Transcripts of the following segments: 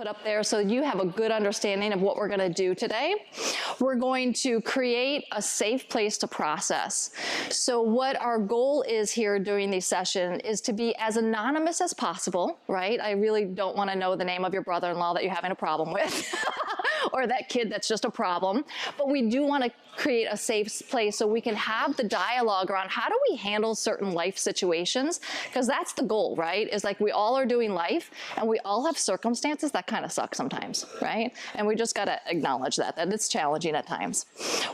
put up there so you have a good understanding of what we're going to do today. We're going to create a safe place to process. So what our goal is here during these sessions is to be as anonymous as possible, right? I really don't want to know the name of your brother-in-law that you're having a problem with or that kid that's just a problem. But we do want to create a safe place so we can have the dialogue around how do we handle certain life situations, because that's the goal, right? Is like we all are doing life and we all have circumstances that kind of suck sometimes, right? And we just got to acknowledge that it's challenging at times.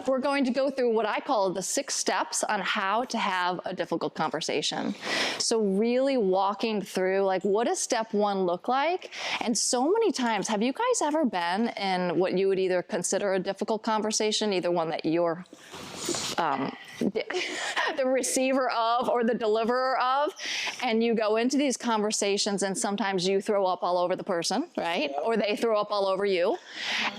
We're going to go through what I call the 6 steps on how to have a difficult conversation. So really walking through like, what does step 1 look like? And so many times, have you guys ever been in what you would either consider a difficult conversation, either one that you're the receiver of or the deliverer of, and you go into these conversations and sometimes you throw up all over the person, right? Or they throw up all over you.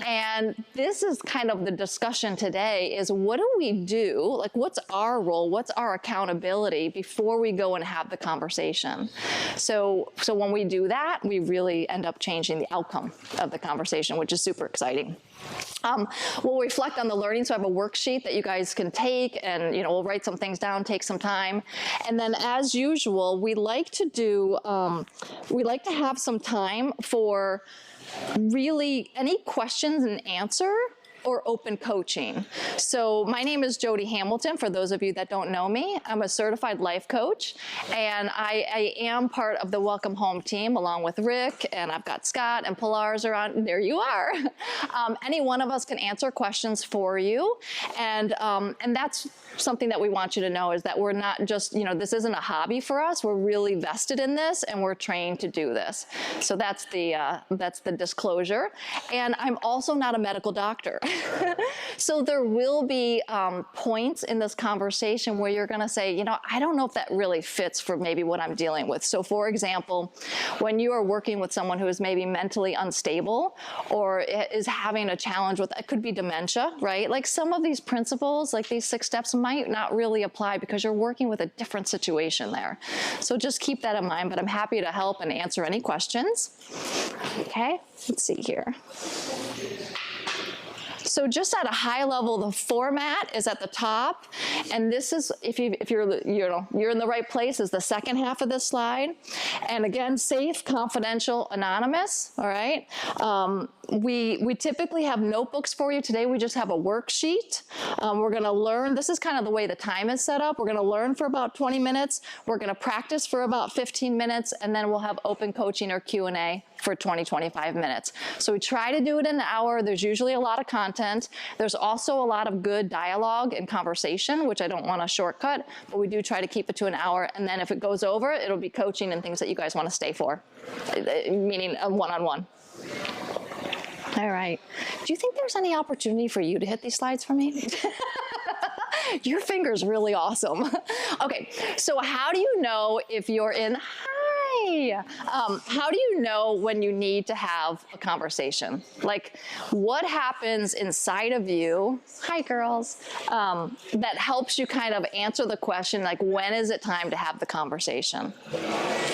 And this is kind of the discussion today is what do we do? Like what's our role? What's our accountability before we go and have the conversation? So when we do that, we really end up changing the outcome of the conversation, which is super exciting. We'll reflect on the learning. So I have a worksheet that you guys can take and, we'll write some things down, take some time. And then as usual, we like to have some time for really any questions and answer or open coaching. So my name is Jodi Hamilton, for those of you that don't know me. I'm a certified life coach, and I am part of the Welcome Home team along with Rick, and I've got Scott and Pilar's around. There you are. Any one of us can answer questions for you, and that's something that we want you to know is that we're not just, this isn't a hobby for us. We're really vested in this, and we're trained to do this. So that's the disclosure. And I'm also not a medical doctor. So there will be points in this conversation where you're going to say, I don't know if that really fits for maybe what I'm dealing with. So for example, when you are working with someone who is maybe mentally unstable or is having a challenge with, it could be dementia, right? Like some of these principles, like these 6 steps might not really apply because you're working with a different situation there. So just keep that in mind, but I'm happy to help and answer any questions. Okay, let's see here. So just at a high level, the format is at the top, and this is, if you're in the right place, is the second half of this slide. And again, safe, confidential, anonymous, all right? We typically have notebooks for you. Today we just have a worksheet. We're gonna learn, this is kind of the way the time is set up. We're gonna learn for about 20 minutes. We're gonna practice for about 15 minutes, and then we'll have open coaching or Q&A for 20-25 minutes. So we try to do it in an hour. There's usually a lot of content. There's also a lot of good dialogue and conversation, which I don't want to shortcut, but we do try to keep it to an hour. And then if it goes over, it'll be coaching and things that you guys want to stay for, meaning a one-on-one. All right. Do you think there's any opportunity for you to hit these slides for me? Your finger's really awesome. Okay, so how do you know if you're in, how do you know when you need to have a conversation? Like what happens inside of you, hi girls, that helps you kind of answer the question, like when is it time to have the conversation?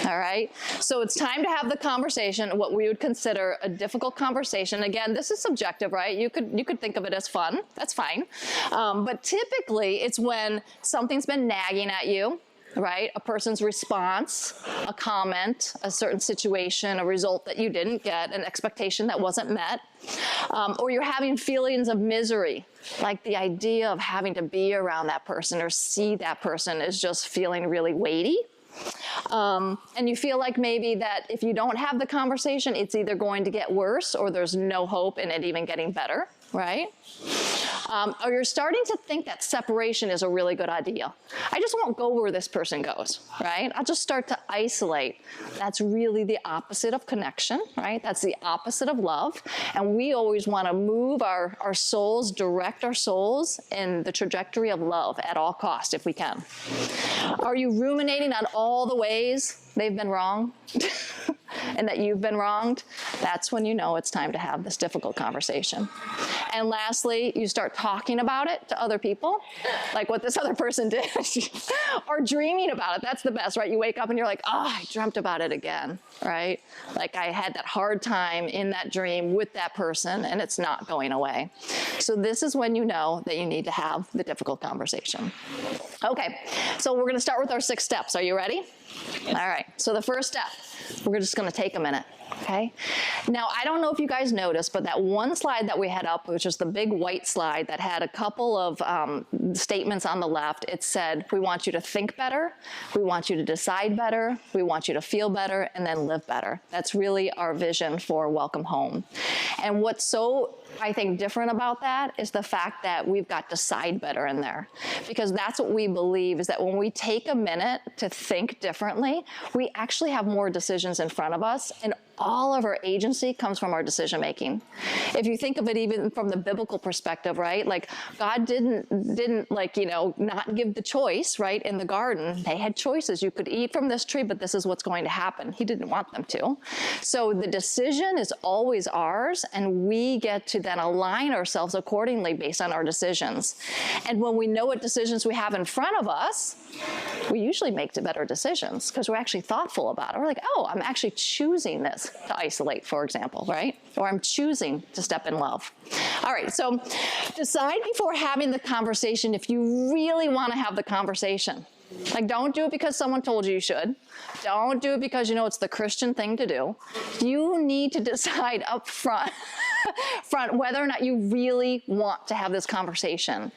All right, so it's time to have the conversation, what we would consider a difficult conversation. Again, this is subjective, right? You could think of it as fun, that's fine. But typically it's when something's been nagging at you, right? A person's response, a comment, a certain situation, a result that you didn't get, an expectation that wasn't met, or you're having feelings of misery, like the idea of having to be around that person or see that person is just feeling really weighty. And you feel like maybe that if you don't have the conversation, it's either going to get worse or there's no hope in it even getting better, right? Or you're starting to think that separation is a really good idea. I just won't go where this person goes, right? I'll just start to isolate. That's really the opposite of connection, right? That's the opposite of love. And we always want to move our souls, direct our souls in the trajectory of love at all costs if we can. Are you ruminating on all the ways they've been wrong? and that you've been wronged, that's when you know it's time to have this difficult conversation. And lastly, you start talking about it to other people, like what this other person did, or dreaming about it. That's the best, right? You wake up and you're like, oh, I dreamt about it again, right? Like I had that hard time in that dream with that person and it's not going away. So this is when you know that you need to have the difficult conversation. Okay, so we're gonna start with our 6 steps. Are you ready? All right, so the first step, we're just gonna take a minute, okay? Now, I don't know if you guys noticed, but that one slide that we had up, which was the big white slide that had a couple of statements on the left, it said, we want you to think better, we want you to decide better, we want you to feel better, and then live better. That's really our vision for Welcome Home. And what's so, I think, different about that is the fact that we've got decide better in there, because that's what we believe is that when we take a minute to think differently, we actually have more decisions in front of us, and all of our agency comes from our decision making. If you think of it even from the biblical perspective, right? Like God didn't like, you know, not give the choice, right? In the garden, they had choices. You could eat from this tree, but this is what's going to happen. He didn't want them to. So the decision is always ours, and we get to then align ourselves accordingly based on our decisions. And when we know what decisions we have in front of us, we usually make better decisions because we're actually thoughtful about it. We're like, oh, I'm actually choosing this to isolate, for example, right? Or I'm choosing to step in love. All right, so decide before having the conversation if you really want to have the conversation. Like, don't do it because someone told you should. Don't do it because you know it's the Christian thing to do. You need to decide up front whether or not you really want to have this conversation.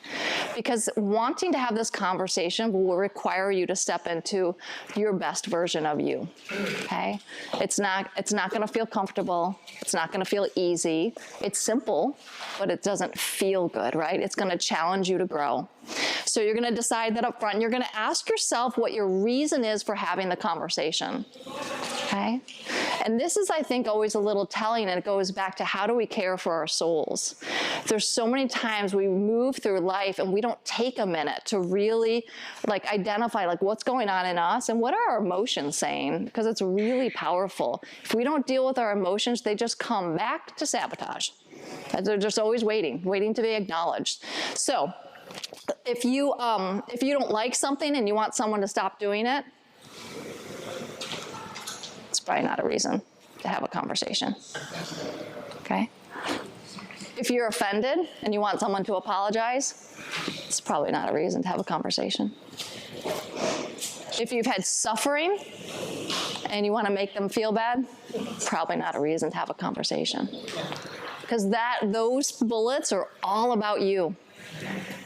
Because wanting to have this conversation will require you to step into your best version of you, okay? It's not gonna feel comfortable. It's not gonna feel easy. It's simple, but it doesn't feel good, right? It's gonna challenge you to grow. So you're gonna decide that up front. You're gonna ask yourself what your reason is for having the conversation, okay? And this is, I think, always a little telling, and it goes back to how do we care for our souls? There's so many times we move through life and we don't take a minute to really like identify like what's going on in us and what are our emotions saying, because it's really powerful. If we don't deal with our emotions, they just come back to sabotage. They're just always waiting to be acknowledged. So if you don't like something and you want someone to stop doing it, it's probably not a reason to have a conversation, okay? If you're offended and you want someone to apologize, it's probably not a reason to have a conversation. If you've had suffering and you want to make them feel bad, probably not a reason to have a conversation. Because those bullets are all about you.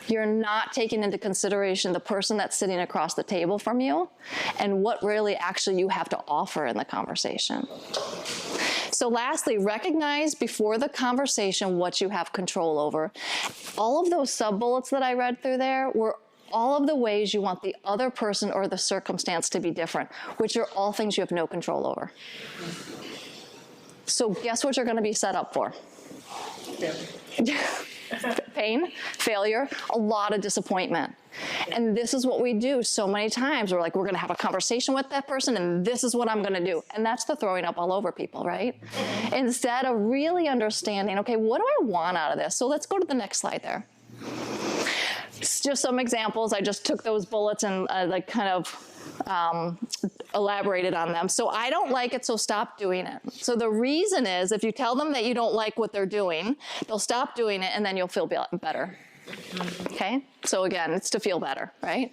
You're not taking into consideration the person that's sitting across the table from you and what really actually you have to offer in the conversation. So lastly, recognize before the conversation what you have control over. All of those sub-bullets that I read through there were all of the ways you want the other person or the circumstance to be different, which are all things you have no control over. So guess what you're going to be set up for? Pain, failure, a lot of disappointment. And this is what we do so many times. We're like, we're going to have a conversation with that person and this is what I'm going to do. And that's the throwing up all over people, right? Instead of really understanding, okay, what do I want out of this? So let's go to the next slide there. It's just some examples. I just took those bullets and like kind of elaborated on them. So I don't like it, so stop doing it. So the reason is if you tell them that you don't like what they're doing, they'll stop doing it and then you'll feel better. Okay? So again, it's to feel better, right?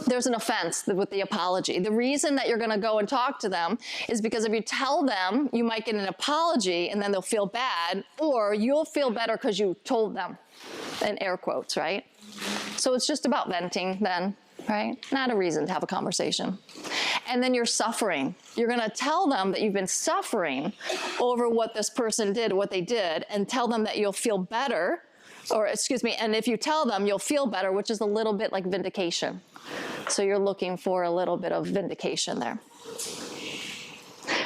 There's an offense with the apology. The reason that you're going to go and talk to them is because if you tell them, you might get an apology and then they'll feel bad, or you'll feel better because you told them, in air quotes, right? So it's just about venting then. Right? Not a reason to have a conversation. And then you're suffering. You're going to tell them that you've been suffering over what this person did, what they did, and tell them that you'll feel better, or excuse me, and if you tell them you'll feel better, which is a little bit like vindication. So you're looking for a little bit of vindication there.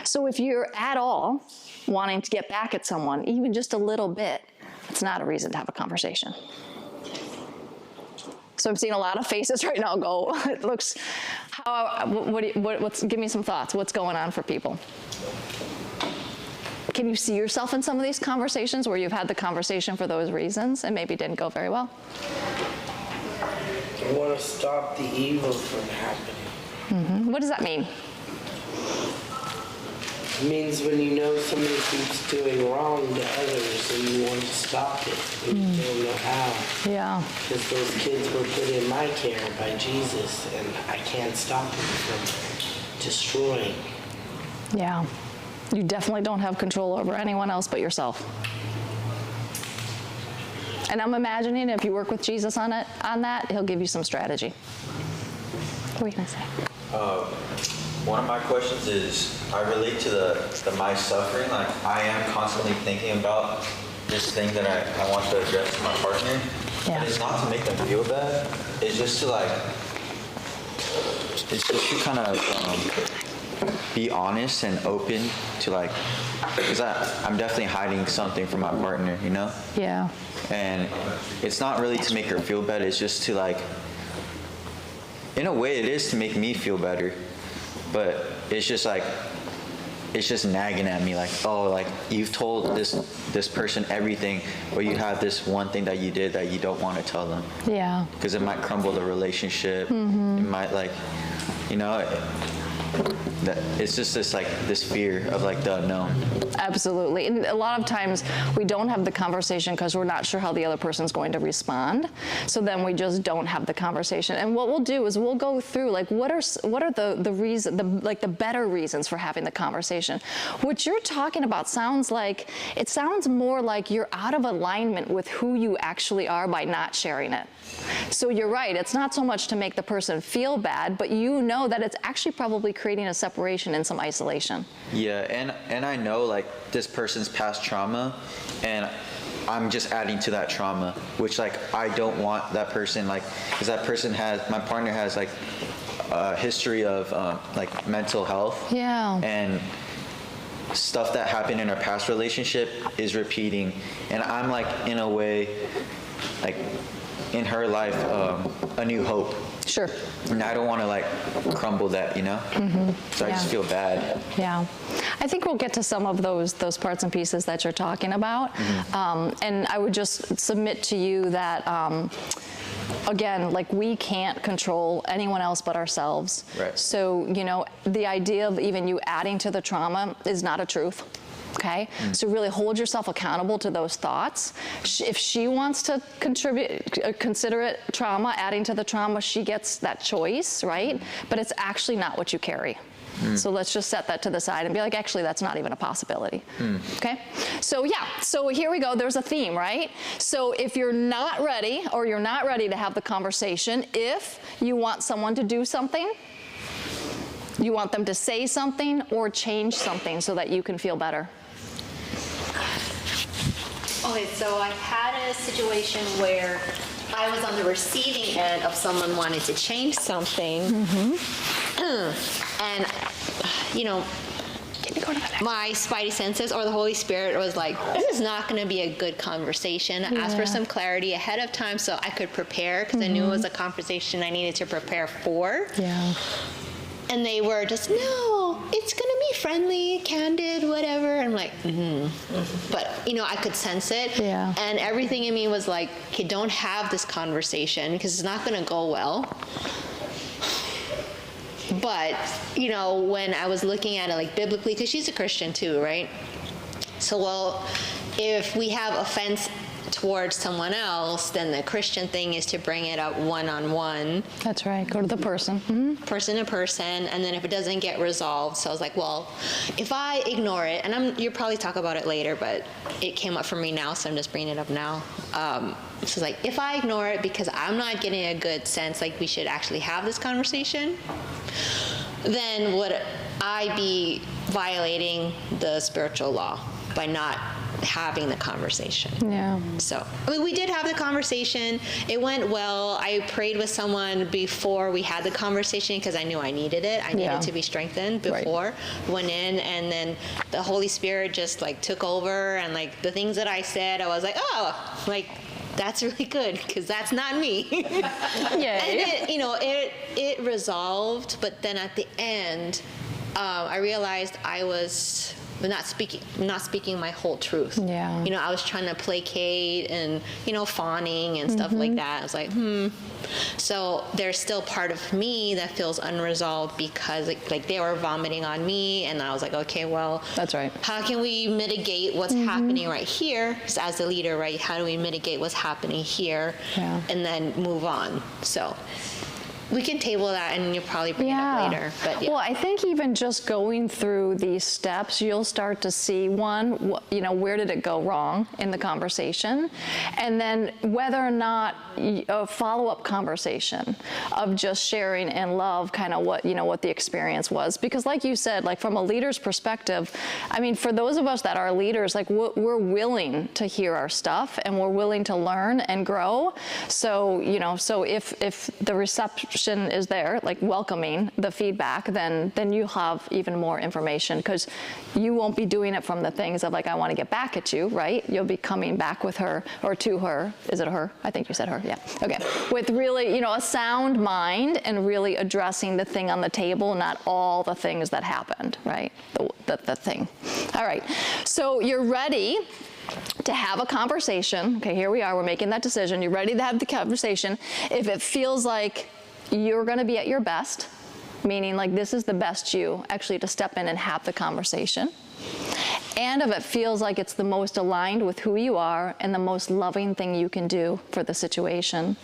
So if you're at all wanting to get back at someone, even just a little bit, it's not a reason to have a conversation. So I'm seeing a lot of faces right now go, it looks, give me some thoughts. What's going on for people? Can you see yourself in some of these conversations where you've had the conversation for those reasons and maybe didn't go very well? I want to stop the evil from happening. What does that mean? It means when you know somebody keeps doing wrong to others and you want to stop it, but you don't know how. Yeah. Because those kids were put in my care by Jesus, and I can't stop them from destroying. Yeah. You definitely don't have control over anyone else but yourself. And I'm imagining if you work with Jesus on that, he'll give you some strategy. What were you going to say? One of my questions is, I relate to the my suffering. Like, I am constantly thinking about this thing that I want to address to my partner. Yeah. And it's not to make them feel bad. It's just to kind of be honest and open to because I'm definitely hiding something from my partner, you know? Yeah. And it's not really to make her feel better. It's just to in a way it is to make me feel better. But it's just it's just nagging at me you've told this person everything, or you have this one thing that you did that you don't want to tell them. Yeah. Because it might crumble the relationship. It might that it's just this fear of the unknown. Absolutely. And a lot of times we don't have the conversation because we're not sure how the other person's going to respond. So then we just don't have the conversation. And what we'll do is we'll go through what are the reason, the better reasons for having the conversation. What you're talking about sounds more like you're out of alignment with who you actually are by not sharing it. So you're right, it's not so much to make the person feel bad, but you know that it's actually probably creating a separation and some isolation. Yeah, and I know this person's past trauma, and I'm just adding to that trauma, which I don't want that person, because that person my partner has a history of mental health. Yeah. And stuff that happened in our past relationship is repeating, and I'm in a way in her life a new hope. Sure. And I don't want to crumble that, you know? So I just feel bad. Yeah. I think we'll get to some of those parts and pieces that you're talking about. And I would just submit to you that, again, we can't control anyone else but ourselves. Right. So, the idea of even you adding to the trauma is not a truth. Okay, so really hold yourself accountable to those thoughts. If she wants to consider it trauma, adding to the trauma, she gets that choice, right? But it's actually not what you carry. So let's just set that to the side and be actually, that's not even a possibility. Okay? So so here we go. There's a theme, right? So if you're not ready, or you're not ready to have the conversation, if you want someone to do something, you want them to say something or change something so that you can feel better. Okay, so I had a situation where I was on the receiving end of someone wanting to change something. And, my spidey senses or the Holy Spirit was this is not going to be a good conversation. I asked for some clarity ahead of time so I could prepare, because I knew it was a conversation I needed to prepare for. Yeah. And they were just, no, it's going to be friendly, candid, whatever. I'm but, I could sense it. Yeah. And everything in me was okay, don't have this conversation because it's not going to go well. But, when I was looking at it biblically, because she's a Christian too, right? So, if we have offense towards someone else, then the Christian thing is to bring it up one-on-one. That's right. Go to the person. Person to person, and then if it doesn't get resolved, so I was if I ignore it, and you'll probably talk about it later, but it came up for me now, so I'm just bringing it up now. So if I ignore it because I'm not getting a good sense we should actually have this conversation, then would I be violating the spiritual law by not having the conversation? Yeah. So, we did have the conversation. It went well. I prayed with someone before we had the conversation because I knew I needed it. I needed to be strengthened before. Went in, and then the Holy Spirit just took over, and the things that I said, I was that's really good because that's not me. Yeah. And it resolved, but then at the end, I realized I was not speaking my whole truth. Yeah. You know, I was trying to placate and, you know, fawning and stuff like that. I was like, So there's still part of me that feels unresolved because like they were vomiting on me, and I was like, okay, well, That's right. how can we mitigate what's happening right here? So as a leader, right, how do we mitigate what's happening here, and then move on? So we can table that, and you'll probably bring it up later. But Well, I think even just going through these steps, you'll start to see, one, you know, where did it go wrong in the conversation? And then whether or not a follow-up conversation of just sharing in love kind of what, you know, what the experience was. Because like you said, like from a leader's perspective, I mean, for those of us that are leaders, like we're willing to hear our stuff and we're willing to learn and grow. So, you know, so if the reception is there, like welcoming the feedback, then you'll have even more information, because you won't be doing it from the things of like, I want to get back at you, right? You'll be coming back with her or to her. Is it her? I think you said her. Yeah. Okay. With really, you know, a sound mind and really addressing the thing on the table, not all the things that happened, right? The thing. All right. So you're ready to have a conversation. Okay, here we are. We're making that decision. You're ready to have the conversation. If it feels like you're going to be at your best, meaning like this is the best you, actually to step in and have the conversation. And if it feels like it's the most aligned with who you are and the most loving thing you can do for the situation.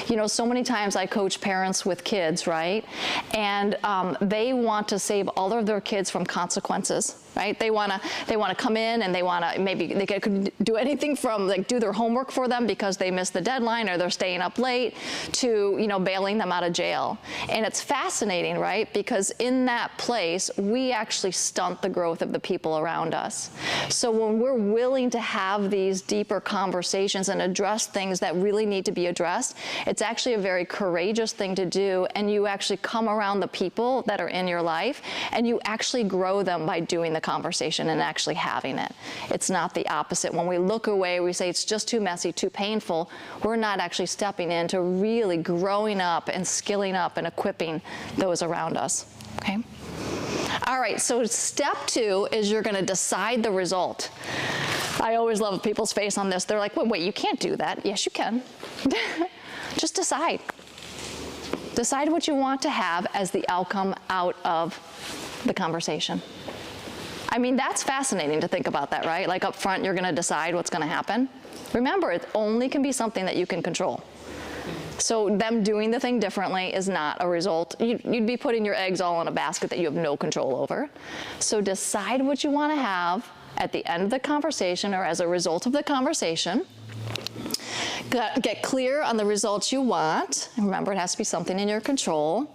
You know, so many times I coach parents with kids, right? And they want to save all of their kids from consequences, right? They want to come in and they want to, maybe they could do anything from like do their homework for them because they missed the deadline or they're staying up late, to, you know, bailing them out of jail. And it's fascinating, right? Because in that place, we actually stunt the growth of the people around us. So when we're willing to have these deeper conversations and address things that really need to be addressed, it's actually a very courageous thing to do, and you actually come around the people that are in your life and you actually grow them by doing the conversation and actually having it. It's not the opposite. When we look away, we say it's just too messy, too painful. We're not actually stepping into really growing up and skilling up and equipping those around us, okay? All right, so step 2 is you're gonna decide the result. I always love people's face on this. They're like, wait, you can't do that. Yes, you can. Just decide. Decide what you want to have as the outcome out of the conversation. I mean, that's fascinating to think about that, right? Like up front, you're gonna decide what's gonna happen. Remember, it only can be something that you can control. So them doing the thing differently is not a result. You'd be putting your eggs all in a basket that you have no control over. So decide what you want to have at the end of the conversation or as a result of the conversation. Get clear on the results you want. And remember, it has to be something in your control.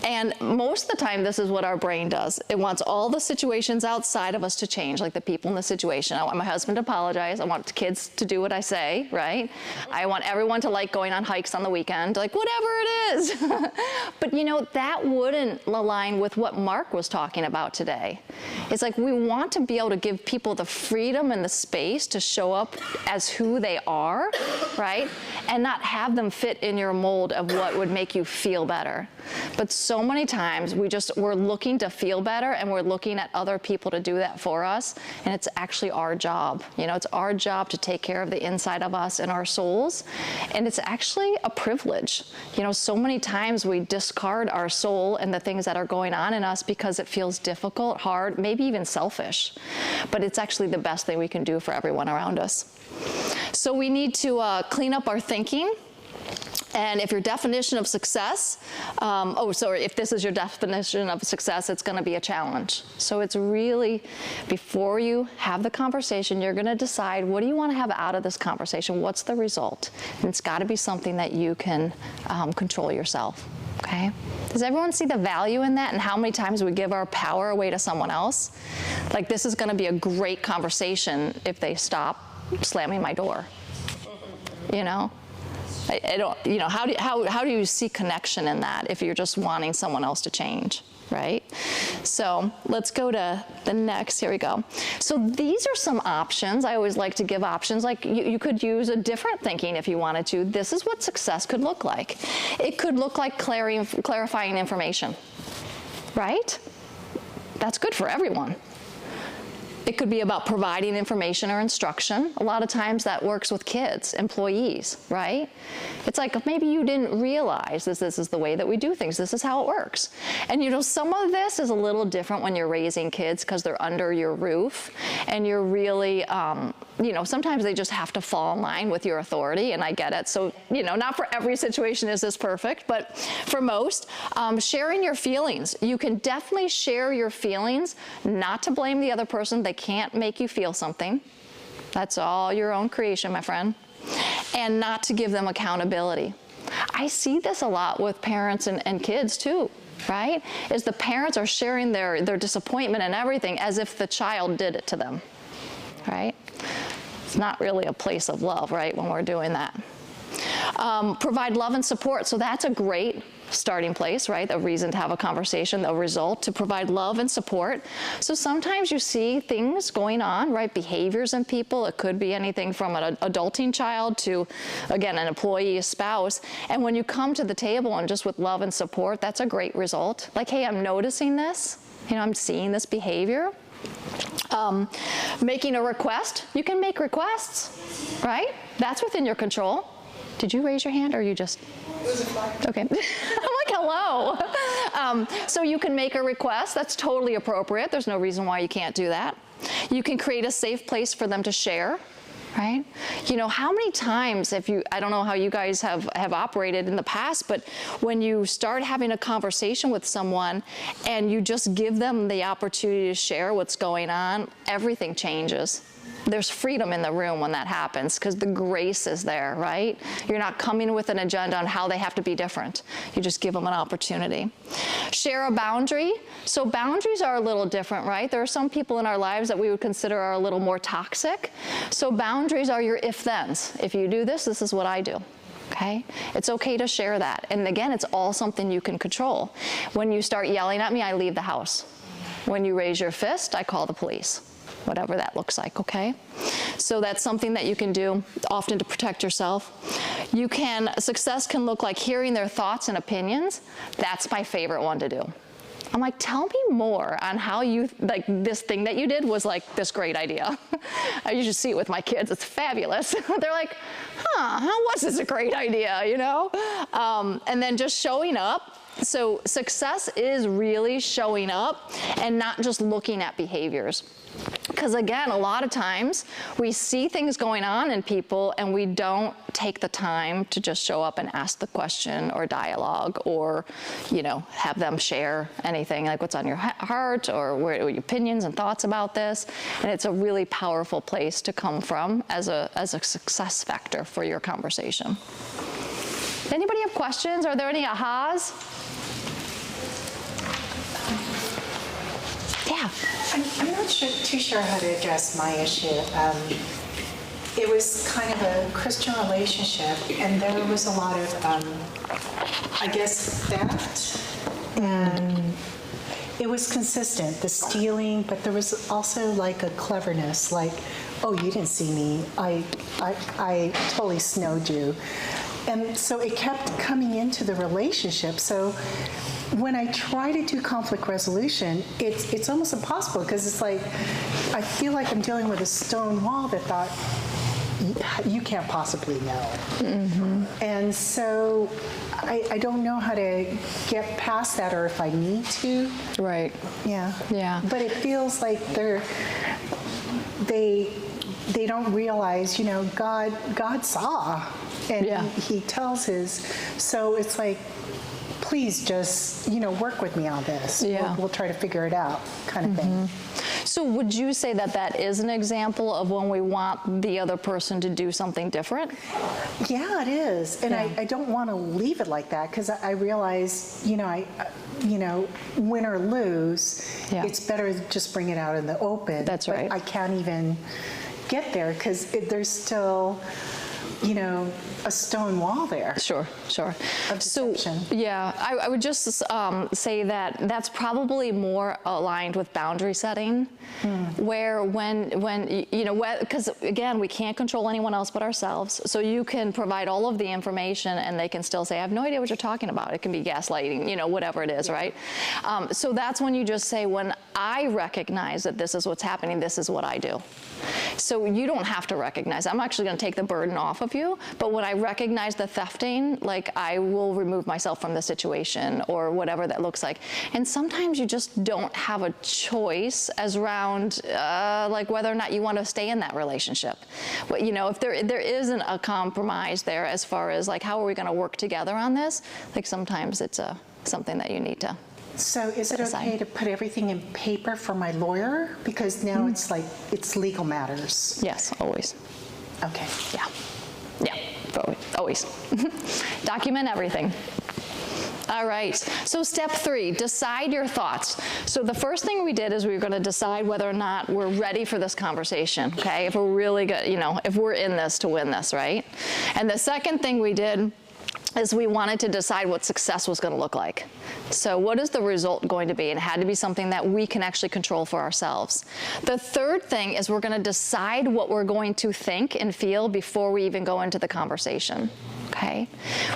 And most of the time, this is what our brain does. It wants all the situations outside of us to change, like the people in the situation. I want my husband to apologize. I want the kids to do what I say, right? I want everyone to like going on hikes on the weekend, like whatever it is. But you know, that wouldn't align with what Mark was talking about today. It's like we want to be able to give people the freedom and the space to show up as who they are, right? And not have them fit in your mold of what would make you feel better. But so many times we're looking to feel better and we're looking at other people to do that for us. And it's actually our job. You know, it's our job to take care of the inside of us and our souls. And it's actually a privilege. You know, so many times we discard our soul and the things that are going on in us because it feels difficult, hard, maybe even selfish. But it's actually the best thing we can do for everyone around us. So we need to clean up our thinking. And if your definition of success, if this is your definition of success, it's going to be a challenge. So it's really, before you have the conversation, you're going to decide, what do you want to have out of this conversation? What's the result? And it's got to be something that you can control yourself. Okay? Does everyone see the value in that and how many times we give our power away to someone else? Like, this is going to be a great conversation if they stop slamming my door. You know? I don't, you know, how do you see connection in that if you're just wanting someone else to change, right? So let's go to the next, here we go. So these are some options. I always like to give options, like you could use a different thinking if you wanted to. This is what success could look like. It could look like clarifying information, right? That's good for everyone. It could be about providing information or instruction. A lot of times that works with kids, employees, right? It's like maybe you didn't realize this is the way that we do things. This is how it works. And some of this is a little different when you're raising kids because they're under your roof and you're really, sometimes they just have to fall in line with your authority, and I get it. So, not for every situation is this perfect, but for most, sharing your feelings. You can definitely share your feelings, not to blame the other person. They can't make you feel something. That's all your own creation, my friend. And not to give them accountability. I see this a lot with parents and kids too, right? Is the parents are sharing their disappointment and everything as if the child did it to them, right? It's not really a place of love, right, when we're doing that. Provide love and support. So that's a great starting place, right? A reason to have a conversation, a result to provide love and support. So sometimes you see things going on, right? Behaviors in people. It could be anything from an adulting child to, again, an employee, a spouse. And when you come to the table and just with love and support, that's a great result. Like, hey, I'm noticing this. I'm seeing this behavior. Making a request. You can make requests, right? That's within your control. Did you raise your hand or you just? It was a flag. Okay. I'm like, hello. So you can make a request. That's totally appropriate. There's no reason why you can't do that. You can create a safe place for them to share, right? How many times I don't know how you guys have operated in the past, but when you start having a conversation with someone and you just give them the opportunity to share what's going on, everything changes. There's freedom in the room when that happens because the grace is there, right? You're not coming with an agenda on how they have to be different. You just give them an opportunity. Share a boundary. So boundaries are a little different, right? There are some people in our lives that we would consider are a little more toxic. So boundaries are your if-thens. If you do this, this is what I do. Okay? It's okay to share that. And again, it's all something you can control. When you start yelling at me, I leave the house. When you raise your fist, I call the police. Whatever that looks like, okay? So that's something that you can do often to protect yourself. Success can look like hearing their thoughts and opinions. That's my favorite one to do. I'm like, tell me more on how this thing that you did was like this great idea. I usually see it with my kids. It's fabulous. They're like, how was this a great idea, And then just showing up. So success is really showing up and not just looking at behaviors. Because again, a lot of times we see things going on in people and we don't take the time to just show up and ask the question or dialogue or, have them share anything like what's on your heart or what are your opinions and thoughts about this. And it's a really powerful place to come from as a success factor for your conversation. Anybody have questions? Are there any ahas? Yeah. I'm not too sure how to address my issue. It was kind of a Christian relationship, and there was a lot of, theft, and it was consistent, the stealing, but there was also like a cleverness, like, oh, you didn't see me, I totally snowed you. And so it kept coming into the relationship. So when I try to do conflict resolution, it's almost impossible because it's like, I feel like I'm dealing with a stone wall that thought, you can't possibly know. Mm-hmm. And so I don't know how to get past that or if I need to. Right. Yeah. Yeah. But it feels like they don't realize, God saw. And yeah. he tells so it's like, please just, work with me on this. Yeah. We'll try to figure it out kind of thing. So would you say that is an example of when we want the other person to do something different? Yeah, it is. And yeah. I don't want to leave it like that because I realize, win or lose, yeah. it's better to just bring it out in the open. That's right. But I can't even get there because there's still, a stone wall there. Sure. Of deception. So, yeah, I would just say that that's probably more aligned with boundary setting, where because again, we can't control anyone else but ourselves. So you can provide all of the information and they can still say, I have no idea what you're talking about. It can be gaslighting, whatever it is, right? So that's when you just say, when I recognize that this is what's happening, this is what I do. So you don't have to recognize. I'm actually going to take the burden off of you, but when I recognize the thefting, like I will remove myself from the situation or whatever that looks like. And sometimes you just don't have a choice as around like whether or not you want to stay in that relationship. But, you know, if there isn't a compromise there as far as like how are we going to work together on this, like sometimes it's something that you need to. So is it okay to put everything in paper for my lawyer? Because now it's like, it's legal matters. Yes, always. Okay. Yeah. Yeah, always. Document everything. All right, so step 3, decide your thoughts. So the first thing we did is we were going to decide whether or not we're ready for this conversation, okay? If we're really good, you know, if we're in this to win this, right? And the second thing we did is we wanted to decide what success was going to look like. So what is the result going to be? And it had to be something that we can actually control for ourselves. The third thing is we're going to decide what we're going to think and feel before we even go into the conversation. Okay,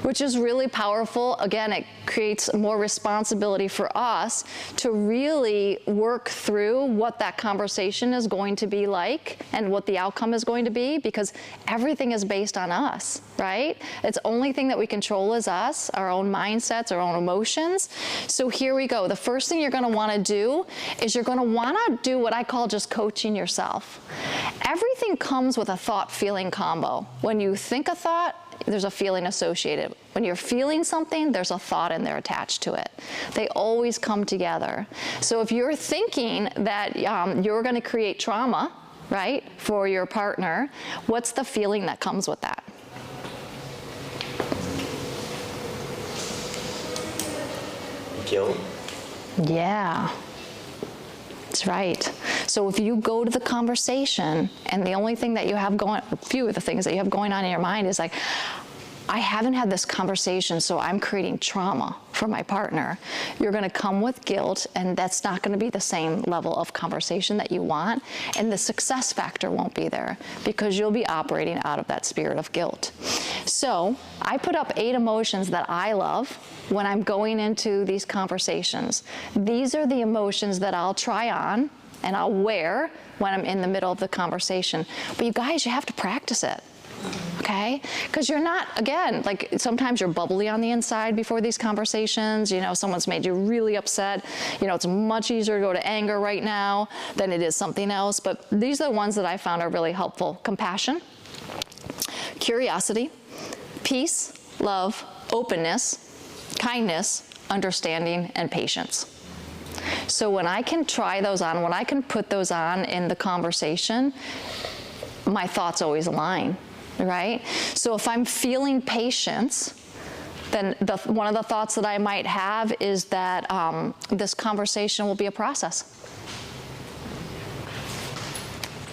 which is really powerful. Again, it creates more responsibility for us to really work through what that conversation is going to be like and what the outcome is going to be, because everything is based on us, right? It's the only thing that we control is us, our own mindsets, our own emotions. So here we go. The first thing you're going to want to do is you're going to want to do what I call just coaching yourself. Everything comes with a thought-feeling combo. When you think a thought, there's a feeling associated. When you're feeling something, there's a thought in there attached to it. They always come together. So if you're thinking that you're going to create trauma, right, for your partner, what's the feeling that comes with that? Guilt. Yeah. That's right. So if you go to the conversation and the only thing that you have going, a few of the things that you have going on in your mind is like, I haven't had this conversation, so I'm creating trauma for my partner. You're going to come with guilt, and that's not going to be the same level of conversation that you want, and the success factor won't be there because you'll be operating out of that spirit of guilt. So I put up 8 emotions that I love when I'm going into these conversations. These are the emotions that I'll try on and I'll wear when I'm in the middle of the conversation. But you guys, you have to practice it. Okay? Because you're not, again, like sometimes you're bubbly on the inside before these conversations. You know, someone's made you really upset. You know, it's much easier to go to anger right now than it is something else. But these are the ones that I found are really helpful. Compassion, curiosity, peace, love, openness, kindness, understanding, and patience. So when I can try those on, when I can put those on in the conversation, my thoughts always align. Right? So if I'm feeling patience, then one of the thoughts that I might have is that this conversation will be a process.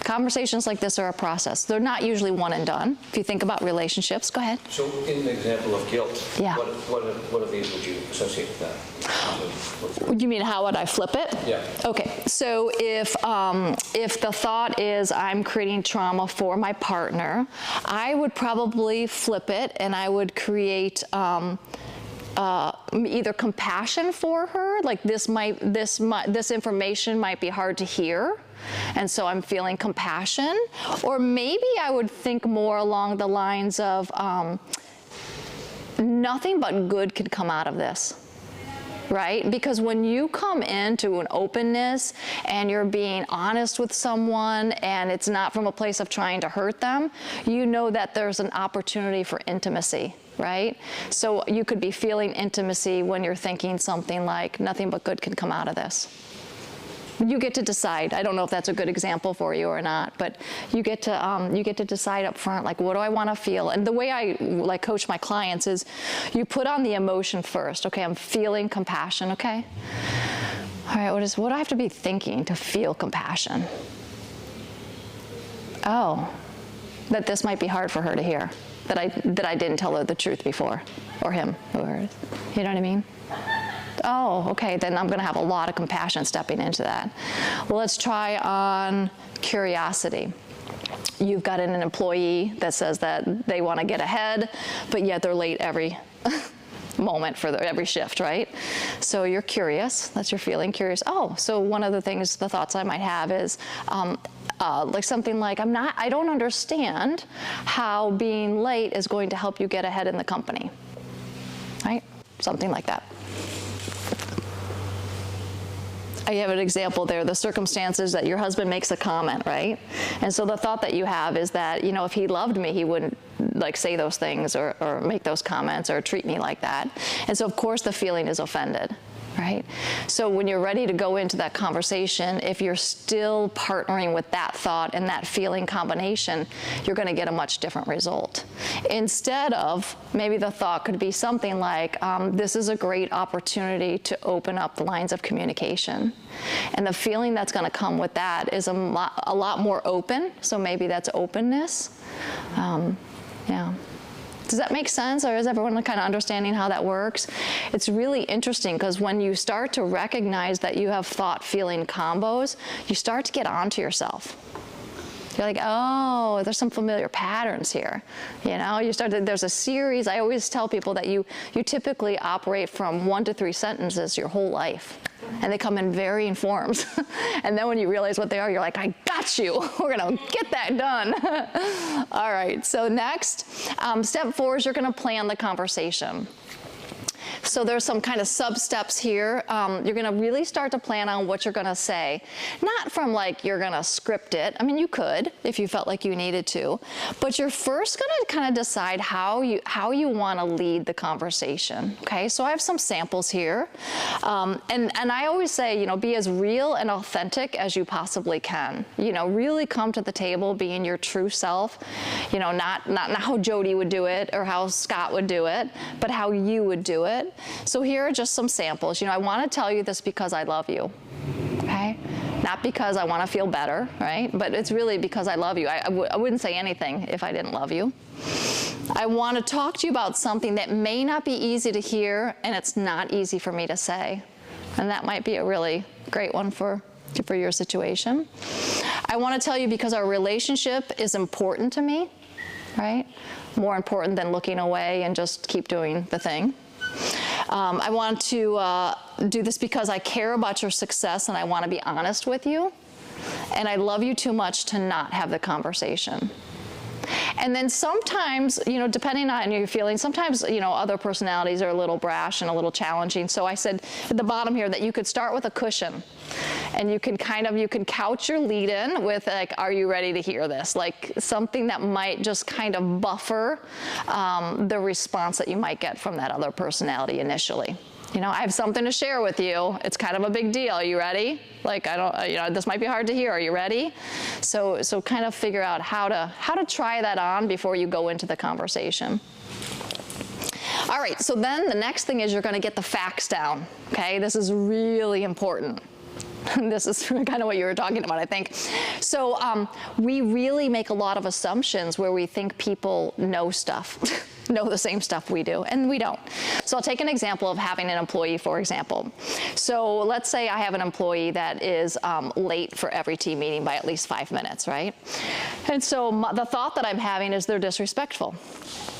Conversations like this are a process. They're not usually one and done. If you think about relationships, go ahead. So in the example of guilt, Yeah. what of these would you associate with that? You mean how would I flip it? Yeah. Okay, so if the thought is I'm creating trauma for my partner, I would probably flip it and I would create either compassion for her, like this information might be hard to hear, and so I'm feeling compassion, or maybe I would think more along the lines of nothing but good could come out of this. Right? Because when you come into an openness and you're being honest with someone and it's not from a place of trying to hurt them, you know that there's an opportunity for intimacy, right? So you could be feeling intimacy when you're thinking something like, nothing but good can come out of this. You get to decide. I don't know if that's a good example for you or not, but you get to decide up front, like, what do I want to feel? And the way I like coach my clients is you put on the emotion first. Okay, I'm feeling compassion, okay? All right, what do I have to be thinking to feel compassion? Oh, that this might be hard for her to hear, that I didn't tell her the truth before, or him, whoever. You know what I mean? Oh, okay, then I'm going to have a lot of compassion stepping into that. Well, let's try on curiosity. You've got an employee that says that they want to get ahead, but yet they're late every moment for every shift, right? So you're curious, that's your feeling, curious. Oh, so one of the things, the thoughts I might have is like something like, I don't understand how being late is going to help you get ahead in the company, right? Something like that. I have an example there. The circumstances that your husband makes a comment, right? And so the thought that you have is that, if he loved me, he wouldn't like say those things or make those comments or treat me like that. And so of course the feeling is offended, right? So when you're ready to go into that conversation, if you're still partnering with that thought and that feeling combination, you're going to get a much different result. Instead of, maybe the thought could be something like, this is a great opportunity to open up the lines of communication. And the feeling that's going to come with that is a lot more open. So maybe that's openness. Yeah. Does that make sense, or is everyone kind of understanding how that works? It's really interesting because when you start to recognize that you have thought-feeling combos, you start to get onto yourself. You're like, oh, there's some familiar patterns here. There's a series. I always tell people that you typically operate from 1 to 3 sentences your whole life. And they come in varying forms. And then when you realize what they are, you're like, I got you. We're going to get that done. All right, so next, step 4 is you're going to plan the conversation. So there's some kind of sub-steps here. You're going to really start to plan on what you're going to say. Not from like you're going to script it. I mean, you could if you felt like you needed to. But you're first going to kind of decide how you want to lead the conversation. Okay, so I have some samples here. And I always say, be as real and authentic as you possibly can. Really come to the table being your true self. Not how Jodi would do it or how Scott would do it, but how you would do it. So here are just some samples. I want to tell you this because I love you, okay? Not because I want to feel better, right? But it's really because I love you. I wouldn't say anything if I didn't love you. I want to talk to you about something that may not be easy to hear, and it's not easy for me to say. And that might be a really great one for your situation. I want to tell you because our relationship is important to me, right? More important than looking away and just keep doing the thing. I want to do this because I care about your success and I want to be honest with you. And I love you too much to not have the conversation. And then sometimes, depending on your feelings, sometimes, other personalities are a little brash and a little challenging. So I said at the bottom here that you could start with a cushion. And you can couch your lead in with like, are you ready to hear this? Like something that might just kind of buffer the response that you might get from that other personality initially. I have something to share with you. It's kind of a big deal. Are you ready? Like, this might be hard to hear. Are you ready? So kind of figure out how to try that on before you go into the conversation. All right, so then the next thing is you're going to get the facts down, okay? This is really important. This is kind of what you were talking about, I think. So we really make a lot of assumptions where we think people know stuff, know the same stuff we do, and we don't. So I'll take an example of having an employee, for example. So let's say I have an employee that is late for every team meeting by at least 5 minutes, right? And so the thought that I'm having is they're disrespectful.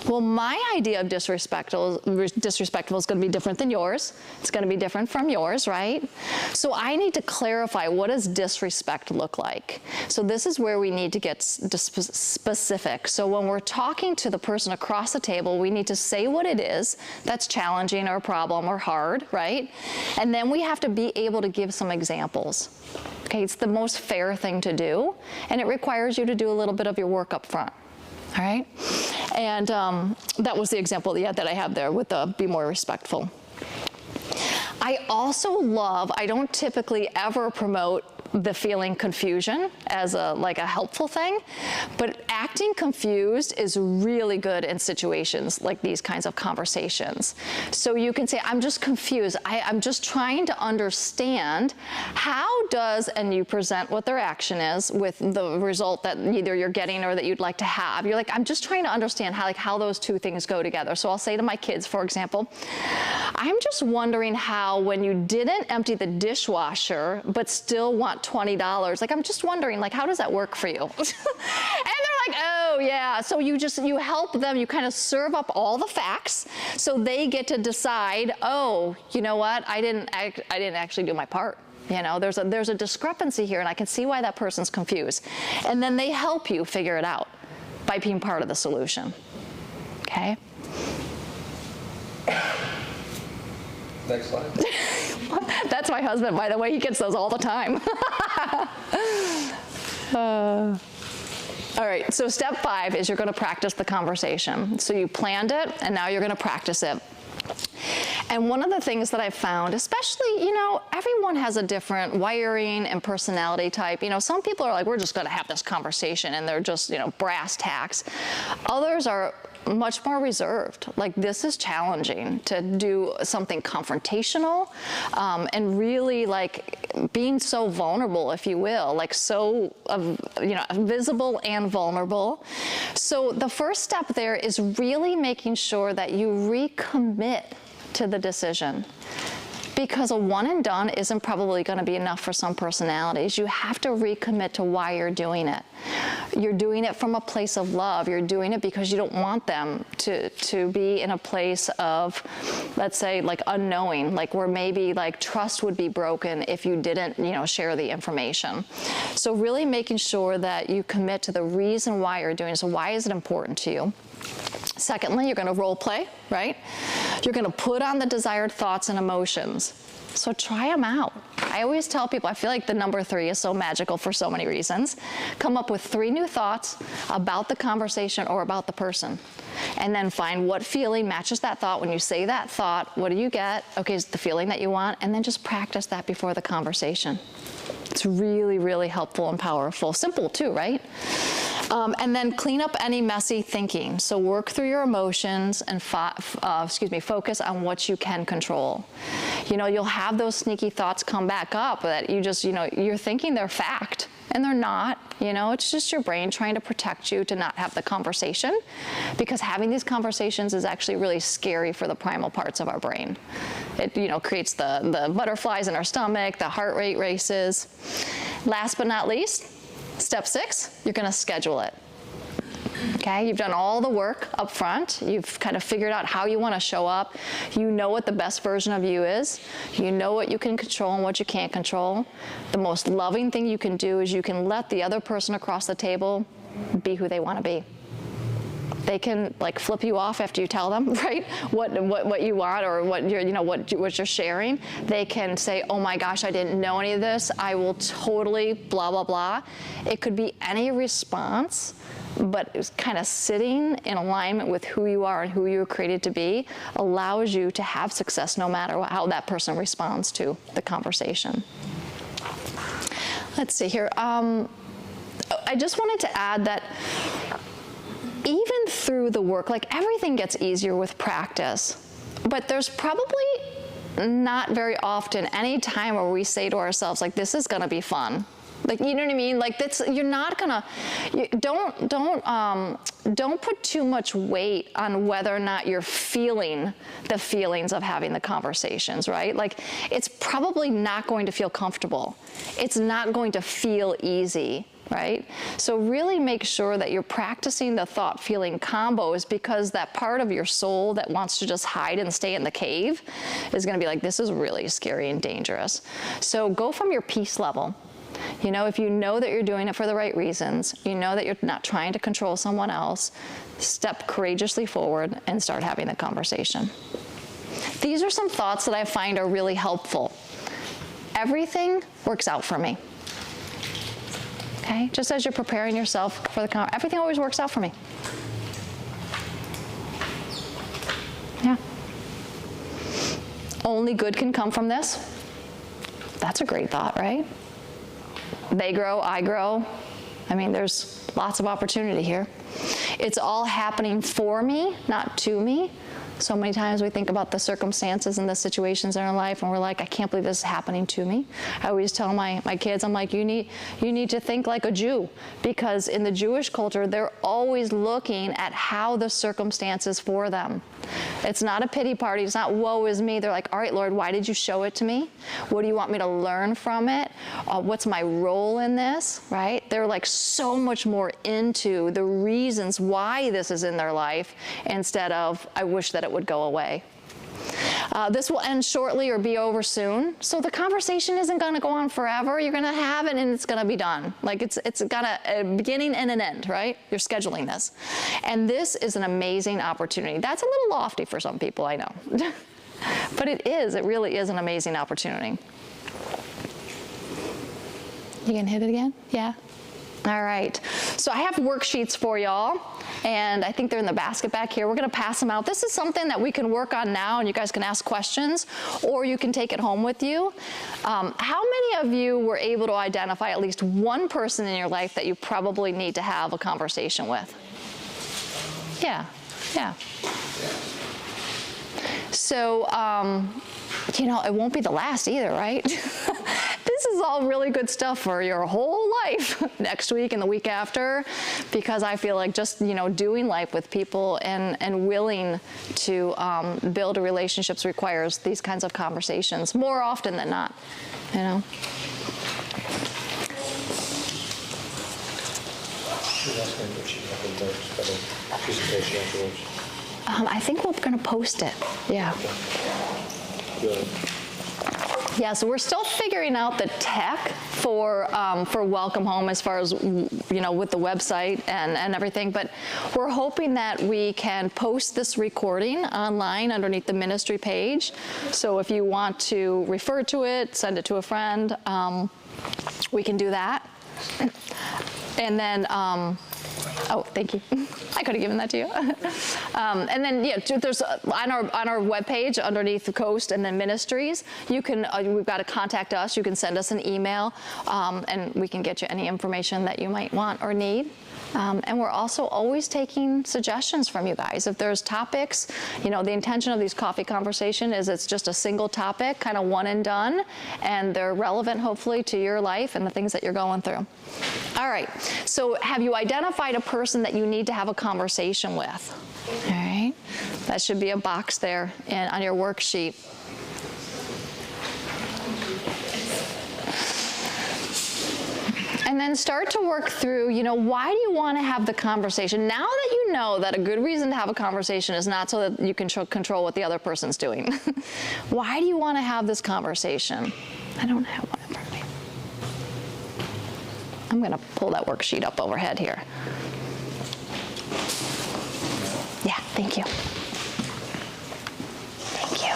Well, my idea of disrespectful is going to be different than yours. It's going to be different from yours, right? So I need to clarify, what does disrespect look like? So this is where we need to get specific. So when we're talking to the person across the table, we need to say what it is that's challenging or a problem or hard, right? And then we have to be able to give some examples. Okay, it's the most fair thing to do, and it requires you to do a little bit of your work up front. All right, and that was the example that I have there with the be more respectful. I also love, I don't typically ever promote the feeling confusion as a helpful thing, but acting confused is really good in situations like these kinds of conversations. So you can say, I'm just confused. I'm just trying to understand how does, and you present what their action is with the result that either you're getting or that you'd like to have. You're like, I'm just trying to understand how those two things go together. So I'll say to my kids, for example, I'm just wondering how when you didn't empty the dishwasher but still want $20, I'm just wondering, how does that work for you? And they're like, oh, yeah. So you help them, you kind of serve up all the facts so they get to decide, oh, you know what, I didn't actually do my part. You know, there's a discrepancy here, and I can see why that person's confused. And then they help you figure it out by being part of the solution. Okay? Next slide. That's my husband, by the way. He gets those all the time. All right, so step 5 is you're going to practice the conversation. So you planned it, and now you're going to practice it. And one of the things that I've found, especially, you know, everyone has a different wiring and personality type. You know, some people are like, we're just going to have this conversation, and they're just, you know, brass tacks. Others are much more reserved. Like, this is challenging to do something confrontational, and really like being so vulnerable, if you will, like so, you know, visible and vulnerable. So the first step there is really making sure that you recommit to the decision. Because a one and done isn't probably going to be enough for some personalities. You have to recommit to why you're doing it. You're doing it from a place of love. You're doing it because you don't want them to be in a place of, let's say, like unknowing, like where maybe like trust would be broken if you didn't, you know, share the information. So really making sure that you commit to the reason why you're doing it. So why is it important to you? Secondly, you're going to role play, right? You're going to put on the desired thoughts and emotions. So try them out. I always tell people, I feel like the number 3 is so magical for so many reasons. Come up with 3 new thoughts about the conversation or about the person. And then find what feeling matches that thought. When you say that thought, what do you get? Okay, it's the feeling that you want. And then just practice that before the conversation. It's really, really helpful and powerful. Simple too, right? And then clean up any messy thinking. So work through your emotions and focus on what you can control. You know, you'll have those sneaky thoughts come back up that you just, you know, you're thinking they're fact, and they're not. You know, it's just your brain trying to protect you to not have the conversation, because having these conversations is actually really scary for the primal parts of our brain. It, you know, creates the butterflies in our stomach, the heart rate races. Last but not least, step 6, you're going to schedule it. Okay, you've done all the work up front. You've kind of figured out how you want to show up. You know what the best version of you is. You know what you can control and what you can't control. The most loving thing you can do is you can let the other person across the table be who they want to be. They can like flip you off after you tell them, right? What you want, or what you're, you know, what you're sharing. They can say, oh my gosh, I didn't know any of this. I will totally blah, blah, blah. It could be any response, but it's kind of sitting in alignment with who you are and who you were created to be allows you to have success no matter how that person responds to the conversation. Let's see here. I just wanted to add that even through the work, like everything gets easier with practice, but there's probably not very often any time where we say to ourselves, like, this is gonna be fun. Like, you know what I mean? Like, that's, you're not gonna, don't put too much weight on whether or not you're feeling the feelings of having the conversations, right? Like, it's probably not going to feel comfortable. It's not going to feel easy, right? So really make sure that you're practicing the thought-feeling combos, because that part of your soul that wants to just hide and stay in the cave is gonna be like, this is really scary and dangerous. So go from your peace level. You know, if you know that you're doing it for the right reasons, you know that you're not trying to control someone else, step courageously forward and start having the conversation. These are some thoughts that I find are really helpful. Everything works out for me. Okay? Just as you're preparing yourself for the conversation, everything always works out for me. Yeah. Only good can come from this. That's a great thought, right? They grow, I grow. I mean, there's lots of opportunity here. It's all happening for me, not to me. So many times we think about the circumstances and the situations in our life, and we're like, I can't believe this is happening to me. I always tell my kids, I'm like, you need to think like a Jew, because in the Jewish culture, they're always looking at how the circumstances for them. It's not a pity party. It's not woe is me. They're like, all right, Lord, why did you show it to me? What do you want me to learn from it? What's my role in this, right? they're like so much more into the reasons why this is in their life instead of, I wish that it would go away. This will end shortly or be over soon. So the conversation isn't going to go on forever. You're going to have it and it's going to be done. Like it's got a beginning and an end, right? You're scheduling this. And this is an amazing opportunity. That's a little lofty for some people, I know. But it really is an amazing opportunity. You can hit it again? Yeah? All right. So I have worksheets for y'all, and I think they're in the basket back here. We're going to pass them out. This is something that we can work on now, and you guys can ask questions, or you can take it home with you. How many of you were able to identify at least one person in your life that you probably need to have a conversation with? Yeah. So, it won't be the last either, right? This is all really good stuff for your whole life, next week and the week after, because I feel like just, doing life with people and willing to build relationships requires these kinds of conversations more often than not, Presentation afterwards. I think we're going to post it. Yeah. Good. Yeah, so we're still figuring out the tech for Welcome Home as far as, with the website and everything, but we're hoping that we can post this recording online underneath the ministry page. So if you want to refer to it, send it to a friend, we can do that. And then, oh, thank you. I could have given that to you. And then, there's on our webpage underneath the Coast and then Ministries, you can we've got to contact us. You can send us an email, and we can get you any information that you might want or need. And we're also always taking suggestions from you guys. If there's topics, the intention of these coffee conversation is it's just a single topic, kind of one and done, and they're relevant hopefully to your life and the things that you're going through. All right, so have you identified a person that you need to have a conversation with? All right, that should be a box there on your worksheet. And then start to work through, why do you want to have the conversation? Now that you know that a good reason to have a conversation is not so that you can control what the other person's doing. Why do you want to have this conversation? I don't have one in front of me. I'm going to pull that worksheet up overhead here. Yeah, thank you. Thank you.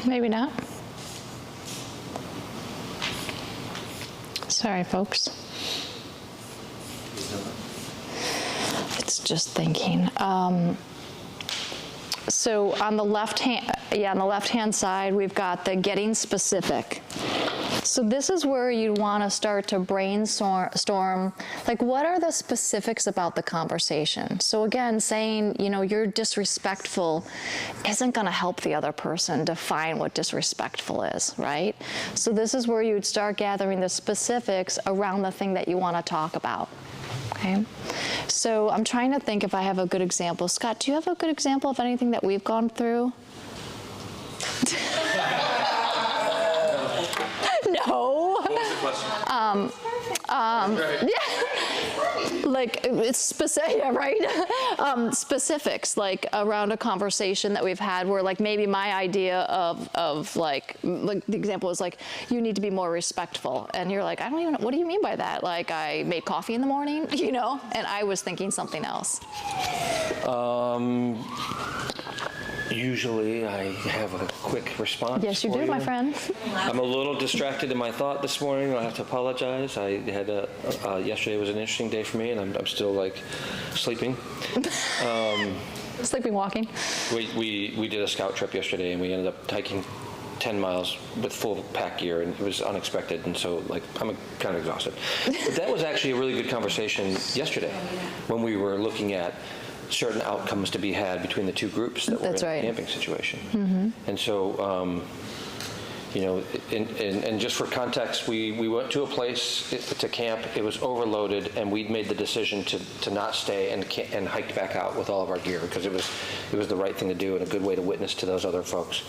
Maybe not. Sorry, folks. It's just thinking. So on the left hand side, we've got the getting specific. So this is where you want to start to brainstorm, like what are the specifics about the conversation? So again, saying, you're disrespectful isn't going to help the other person define what disrespectful is, right? So this is where you'd start gathering the specifics around the thing that you want to talk about. Okay, so I'm trying to think if I have a good example. Scott, do you have a good example of anything that we've gone through? No. What was the question? Yeah. Like it's specific, yeah, right? Specifics, like around a conversation that we've had, where like maybe my idea of like the example is like you need to be more respectful, and you're like, I don't even know, what do you mean by that? Like I made coffee in the morning, and I was thinking something else. Usually I have a quick response. Yes, you do, my friend. I'm a little distracted in my thought this morning. I have to apologize. I had yesterday was an interesting day for me, and I'm still like sleeping. Sleeping, walking. We did a scout trip yesterday, and we ended up hiking 10 miles with full pack gear, and it was unexpected, and so like I'm kind of exhausted. But that was actually a really good conversation yesterday when we were looking at certain outcomes to be had between the two groups that were in That's right. the camping situation. And so, you know, and just for context, we went to a place to camp. It was overloaded, and we'd made the decision to not stay and hiked back out with all of our gear because it was the right thing to do and a good way to witness to those other folks.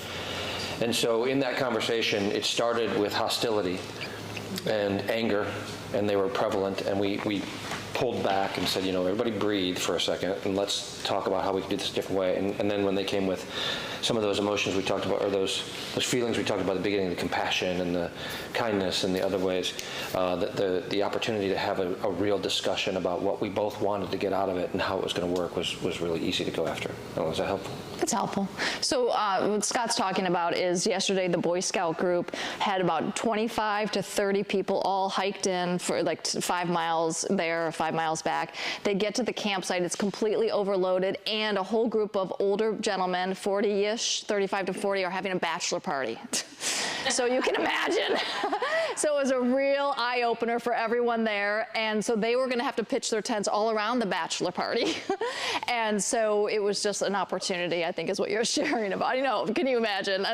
And so in that conversation, it started with hostility and anger, and they were prevalent, and we pulled back and said, you know, everybody breathe for a second and let's talk about how we can do this a different way. And then when they came with some of those emotions we talked about, or those feelings we talked about at the beginning, the compassion and the kindness and the other ways, the opportunity to have a real discussion about what we both wanted to get out of it and how it was going to work was really easy to go after. Was that helpful? It's helpful. So what Scott's talking about is yesterday the Boy Scout group had about 25 to 30 people all hiked in for like 5 miles there, 5 miles back. They get to the campsite, it's completely overloaded, and a whole group of older gentlemen, 40-ish, 35 to 40, are having a bachelor party. So you can imagine. So it was a real eye-opener for everyone there, and so they were going to have to pitch their tents all around the bachelor party. And so it was just an opportunity, I think, is what you're sharing about. You know, can you imagine?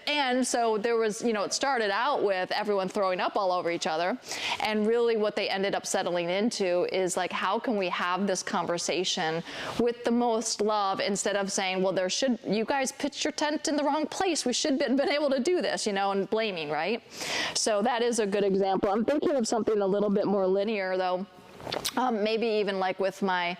And so there was, you know, it started out with everyone throwing up all over each other, and really what they ended up settling into is like, how can we have this conversation with the most love instead of saying, well, you guys pitched your tent in the wrong place. We should have been able to do this, you know, and blaming, right? So that is a good example. I'm thinking of something a little bit more linear, though. Maybe even like with my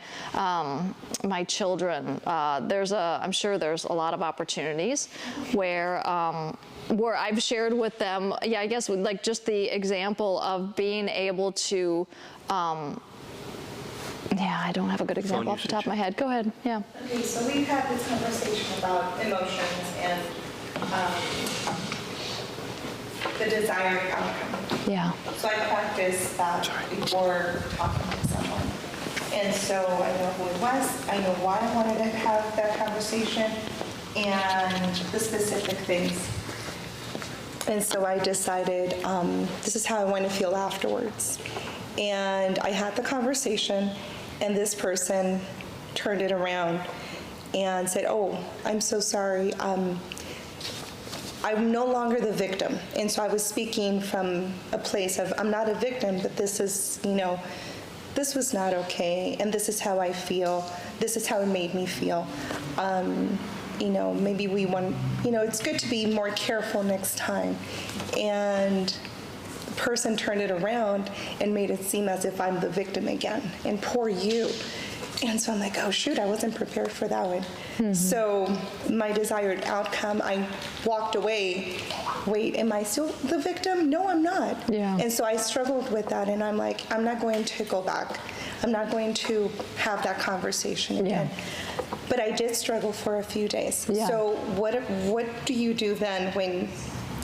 my children, I'm sure there's a lot of opportunities where I've shared with them, yeah, I guess like just the example of being able to, yeah, I don't have a good example off the top of my head. Go ahead, yeah. Okay, so we've had this conversation about emotions and the desired outcome. Yeah. So I practiced that before talking to someone. And so I know who it was, I know why I wanted to have that conversation, and the specific things. And so I decided this is how I want to feel afterwards. And I had the conversation, and this person turned it around and said, oh, I'm so sorry. I'm no longer the victim. And so I was speaking from a place of, I'm not a victim, but this is, you know, this was not okay, and this is how I feel. This is how it made me feel. You know, maybe we want, you know, it's good to be more careful next time. And the person turned it around and made it seem as if I'm the victim again, and poor you. And so I'm like, oh shoot, I wasn't prepared for that one. Mm-hmm. So my desired outcome, I walked away. Wait, am I still the victim? No, I'm not. Yeah. And so I struggled with that, and I'm like, I'm not going to go back. I'm not going to have that conversation again. Yeah. But I did struggle for a few days. Yeah. So what do you do then when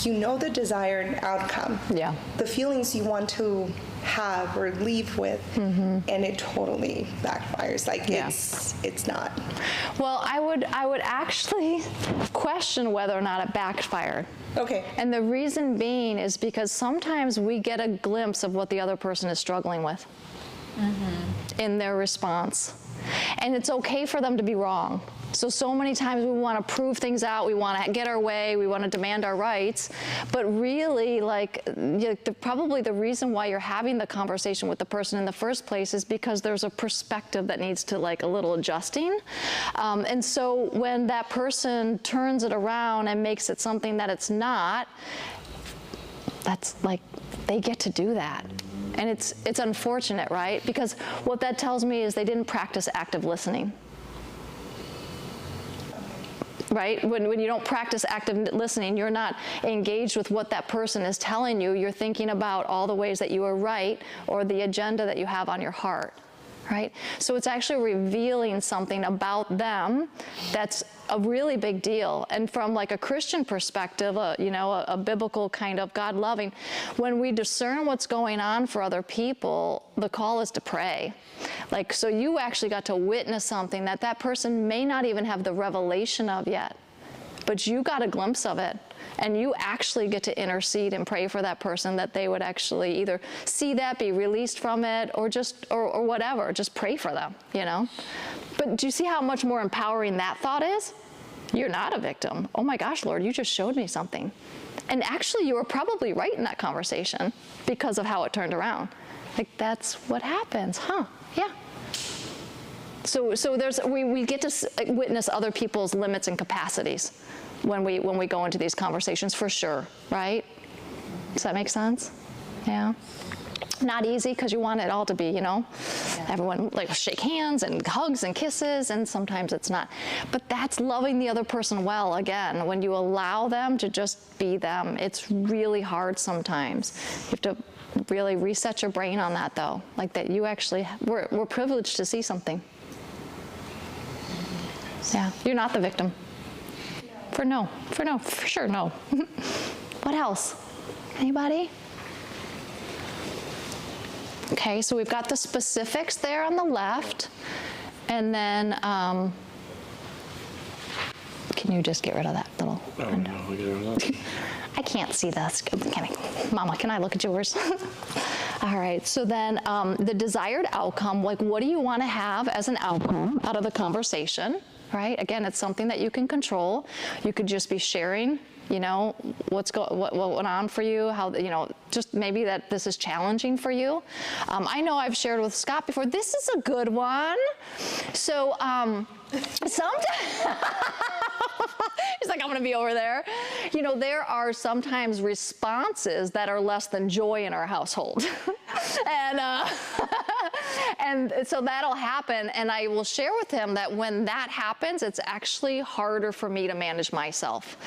you know the desired outcome? Yeah. The feelings you want to have or leave with, mm-hmm. and it totally backfires. Like, yeah. It's not. Well, I would actually question whether or not it backfired. Okay. And the reason being is because sometimes we get a glimpse of what the other person is struggling with, mm-hmm. in their response. And it's okay for them to be wrong. So many times we want to prove things out, we want to get our way, we want to demand our rights, but really, like, probably the reason why you're having the conversation with the person in the first place is because there's a perspective that needs to, like, a little adjusting. And so when that person turns it around and makes it something that it's not, that's like, they get to do that. And it's unfortunate, right? Because what that tells me is they didn't practice active listening. Right? When you don't practice active listening, you're not engaged with what that person is telling you. You're thinking about all the ways that you are right or the agenda that you have on your heart, right? So it's actually revealing something about them that's a really big deal. And from like a Christian perspective, a biblical kind of God-loving, when we discern what's going on for other people, the call is to pray. Like, so you actually got to witness something that person may not even have the revelation of yet. but you got a glimpse of it. And you actually get to intercede and pray for that person, that they would actually either see that, be released from it, or just, or whatever, just pray for them, you know? But do you see how much more empowering that thought is? You're not a victim. Oh my gosh, Lord, you just showed me something. And actually, you were probably right in that conversation because of how it turned around. Like, that's what happens, huh? Yeah. So we get to witness other people's limits and capacities when we go into these conversations, for sure, right? Does that make sense? Yeah. Not easy, because you want it all to be, you know, everyone like shake hands and hugs and kisses, and sometimes it's not. But that's loving the other person well. Again, when you allow them to just be them, it's really hard sometimes. You have to really reset your brain on that, though, like that you actually, we're privileged to see something. Yeah, you're not the victim. For sure, no. What else? Anybody? Okay, so we've got the specifics there on the left, and then, can you just get rid of that little window? I can't see this. Mama, can I look at yours? All right, so then the desired outcome, like what do you want to have as an outcome out of the conversation, right? Again, it's something that you can control. You could just be sharing, you know, what went on for you, how, you know, just maybe that this is challenging for you. I know I've shared with Scott before, this is a good one. So sometimes, he's like, I'm gonna be over there. You know, there are sometimes responses that are less than joy in our household. And so that'll happen, and I will share with him that when that happens, it's actually harder for me to manage myself.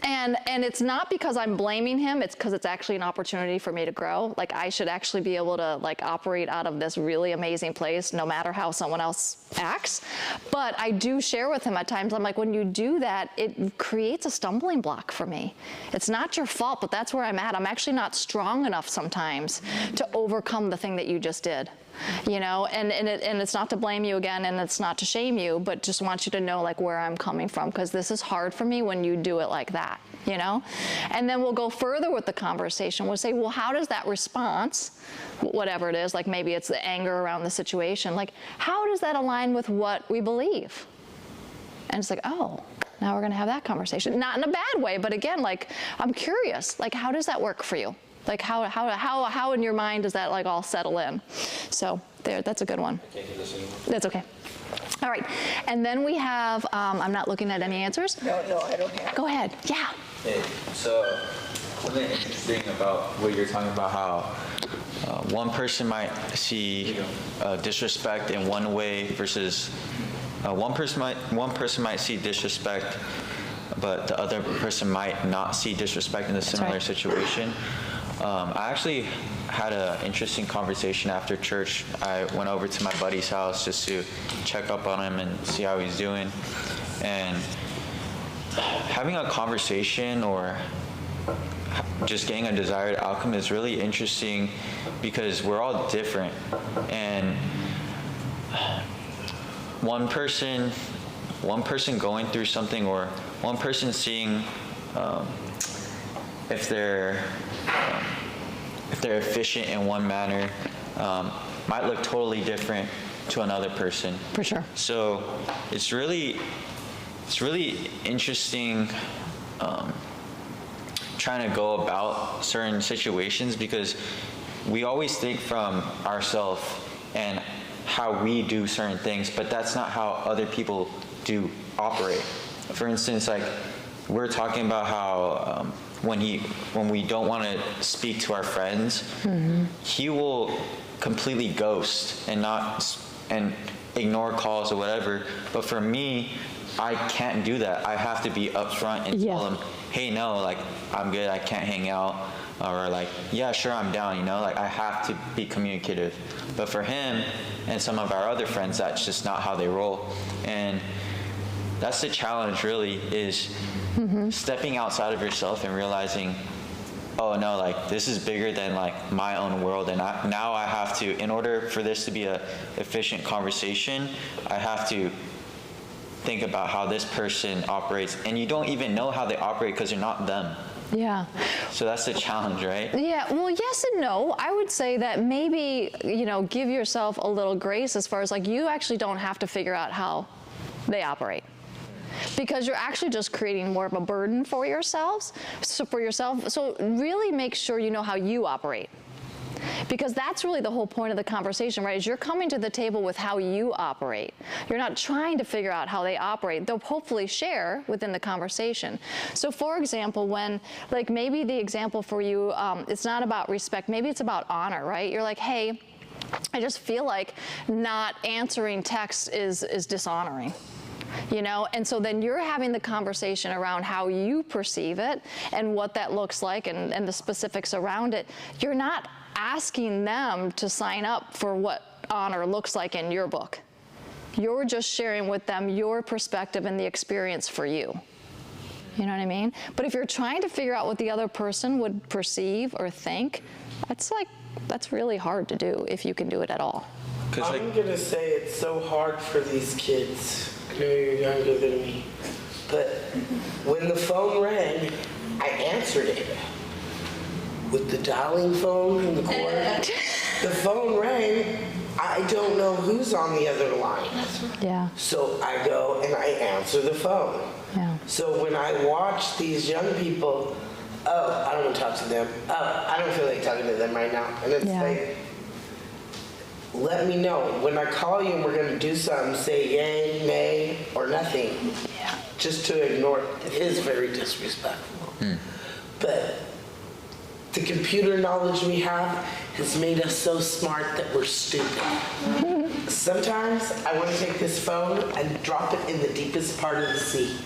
And it's not because I'm blaming him, it's because it's actually an opportunity for me to grow. Like, I should actually be able to like operate out of this really amazing place, no matter how someone else acts. But I do share with him at times, I'm like, when you do that, it creates a stumbling block for me. It's not your fault, but that's where I'm at. I'm actually not strong enough sometimes to overcome the thing that you just did. You know, and it's not to blame you again, and it's not to shame you, but just want you to know like where I'm coming from, because this is hard for me when you do it like that, you know? And then we'll go further with the conversation. We'll say, well, how does that response, whatever it is, like maybe it's the anger around the situation, like how does that align with what we believe? And it's like, oh, now we're gonna have that conversation. Not in a bad way, but again, like I'm curious, like how does that work for you? Like how in your mind does that like all settle in? So there, that's a good one. I can't do this anymore. That's okay. All right, and then we have, I'm not looking at any answers. No, I don't have. Go ahead, yeah. Hey, so something interesting about what you're talking about, how one person might see disrespect in one way versus one person might see disrespect, but the other person might not see disrespect in a similar situation. I actually had an interesting conversation after church. I went over to my buddy's house just to check up on him and see how he's doing. And having a conversation or just getting a desired outcome is really interesting because we're all different. And one person going through something, or one person seeing if they're efficient in one manner, might look totally different to another person. For sure. So it's really interesting trying to go about certain situations, because we always think from ourselves and how we do certain things, but that's not how other people do operate. For instance, like we're talking about how when we don't want to speak to our friends, he will completely ghost and ignore calls or whatever. But for me, I can't do that. I have to be upfront and tell him, hey, no, like I'm good, I can't hang out, or like, yeah, sure, I'm down, you know, like I have to be communicative. But for him and some of our other friends, that's just not how they roll. And that's the challenge, really, is stepping outside of yourself and realizing, oh no, like this is bigger than like my own world, and now I have to, in order for this to be a efficient conversation, I have to think about how this person operates, and you don't even know how they operate because you're not them. Yeah. So that's the challenge, right? Yeah, well, yes and no. I would say that maybe, give yourself a little grace as far as like you actually don't have to figure out how they operate. Because you're actually just creating more of a burden for yourselves. So really make sure you know how you operate. Because that's really the whole point of the conversation, right? Is you're coming to the table with how you operate. You're not trying to figure out how they operate. They'll hopefully share within the conversation. So for example, when, like maybe the example for you, it's not about respect, maybe it's about honor, right? You're like, hey, I just feel like not answering texts is dishonoring. And so then you're having the conversation around how you perceive it and what that looks like and the specifics around it. You're not asking them to sign up for what honor looks like in your book. You're just sharing with them your perspective and the experience for you. You know what I mean? But if you're trying to figure out what the other person would perceive or think, that's really hard to do if you can do it at all. I'm gonna say it's so hard for these kids. I know you're younger than me, but when the phone rang, I answered it. With the dialing phone in the corner, the phone rang, I don't know who's on the other line. Yeah. So I go and I answer the phone. Yeah. So when I watch these young people, oh, I don't want to talk to them. Oh, I don't feel like talking to them right now. And it's like, let me know. When I call you and we're going to do something, say yay, nay, or nothing. Yeah. Just to ignore it. It is very disrespectful. But the computer knowledge we have has made us so smart that we're stupid. Sometimes I want to take this phone and drop it in the deepest part of the sea.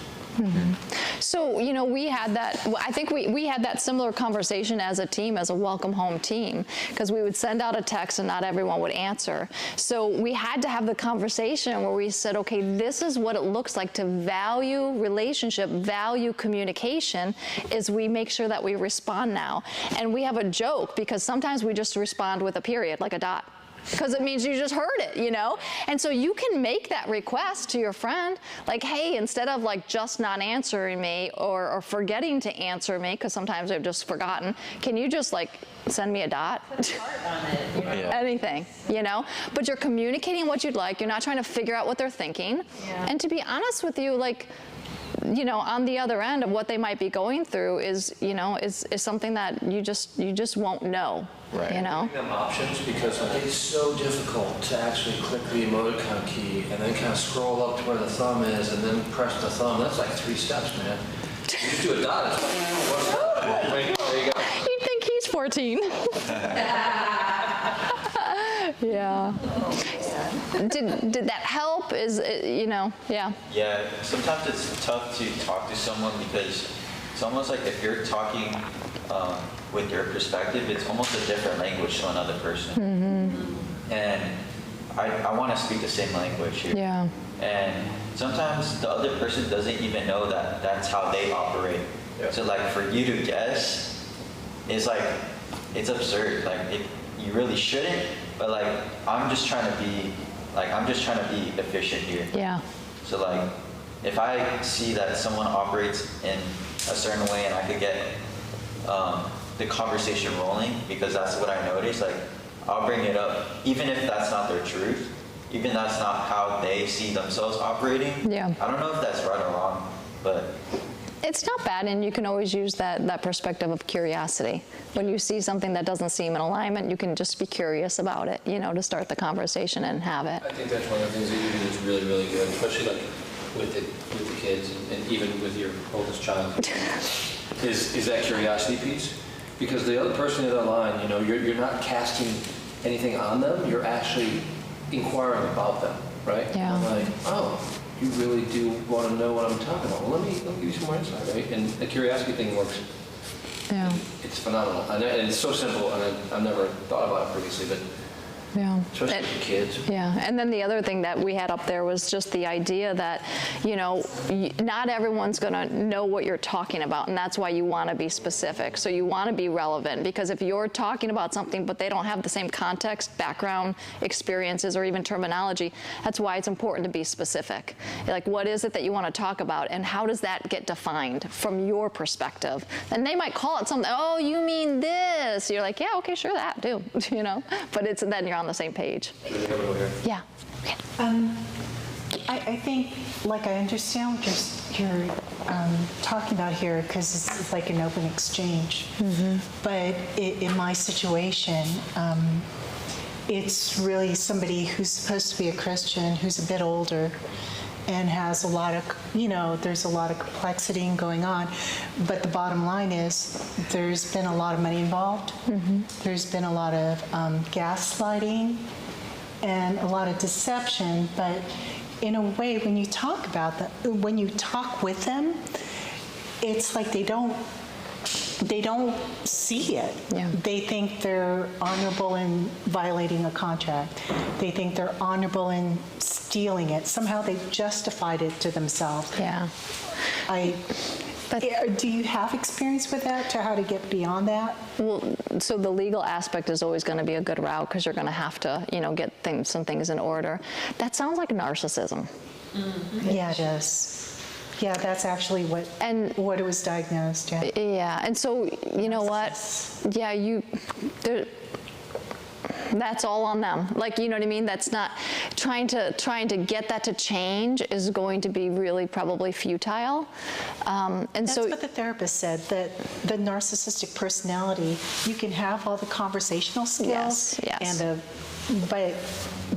So, we had that, I think we had that similar conversation as a team, as a welcome home team, because we would send out a text and not everyone would answer. So we had to have the conversation where we said, okay, this is what it looks like to value relationship, value communication, is we make sure that we respond now. And we have a joke because sometimes we just respond with a period, like a dot. Because it means you just heard it, And so you can make that request to your friend, like, hey, instead of like just not answering me or forgetting to answer me, because sometimes they've just forgotten, can you just like send me a dot? Put a heart on it. Anything, But you're communicating what you'd like. You're not trying to figure out what they're thinking. Yeah. And to be honest with you, like, on the other end of what they might be going through is something that you just won't know. Right. Giving them options, because it's so difficult to actually click the emoticon key and then kind of scroll up to where the thumb is and then press the thumb. That's like 3 steps, man. You just do a dot, it's like, what's that? There you go. You'd think he's 14. Yeah. Did that help? Yeah. Yeah, sometimes it's tough to talk to someone because it's almost like if you're talking with your perspective, it's almost a different language to another person. And I want to speak the same language here. Yeah. And sometimes the other person doesn't even know that that's how they operate. Yeah. So like for you to guess, it's like, it's absurd. Like you really shouldn't, but like I'm just trying to be efficient here. Yeah. So like if I see that someone operates in a certain way and I could get the conversation rolling because that's what I noticed, like I'll bring it up, even if that's not their truth, even if that's not how they see themselves operating. Yeah. I don't know if that's right or wrong, but It's not bad, and you can always use that perspective of curiosity. When you see something that doesn't seem in alignment, you can just be curious about it, to start the conversation and have it. I think that's one of the things that you do that's really, really good, especially like with the kids and even with your oldest child, is that curiosity piece. Because the other person in the line, you're not casting anything on them, you're actually inquiring about them, right? Yeah. I'm like, oh, you really do want to know what I'm talking about. Well, let me give you some more insight, right? And the curiosity thing works. Yeah. It's phenomenal. And it's so simple, and I've never thought about it previously, but Yeah. especially for kids. Yeah, and then the other thing that we had up there was just the idea that, not everyone's going to know what you're talking about, and that's why you want to be specific. So you want to be relevant, because if you're talking about something but they don't have the same context, background, experiences, or even terminology, that's why it's important to be specific. Like, what is it that you want to talk about, and how does that get defined from your perspective? And they might call it something, oh, you mean this. You're like, yeah, okay, sure, that too, but then you're on the same page. Yeah. Okay. I think, like, I understand what you're talking about here, because it's like an open exchange. But in my situation, it's really somebody who's supposed to be a Christian, who's a bit older, and has a lot of, there's a lot of complexity going on. But the bottom line is there's been a lot of money involved. There's been a lot of gaslighting and a lot of deception. But in a way, when you talk about that, when you talk with them, it's like they don't see it. Yeah. They think they're honorable in violating a contract. They think they're honorable in stealing it. Somehow they've justified it to themselves. Yeah. Do you have experience with that, to how to get beyond that? Well, so the legal aspect is always going to be a good route, because you're going to have to, get some things in order. That sounds like narcissism. Yeah, it is. Yeah, that's actually what it was diagnosed. Yeah. Yeah, and so you know what? Yeah, that's all on them. Like, you know what I mean? That's not trying to get that to change is going to be really probably futile. That's what the therapist said, that the narcissistic personality, you can have all the conversational skills, yes. But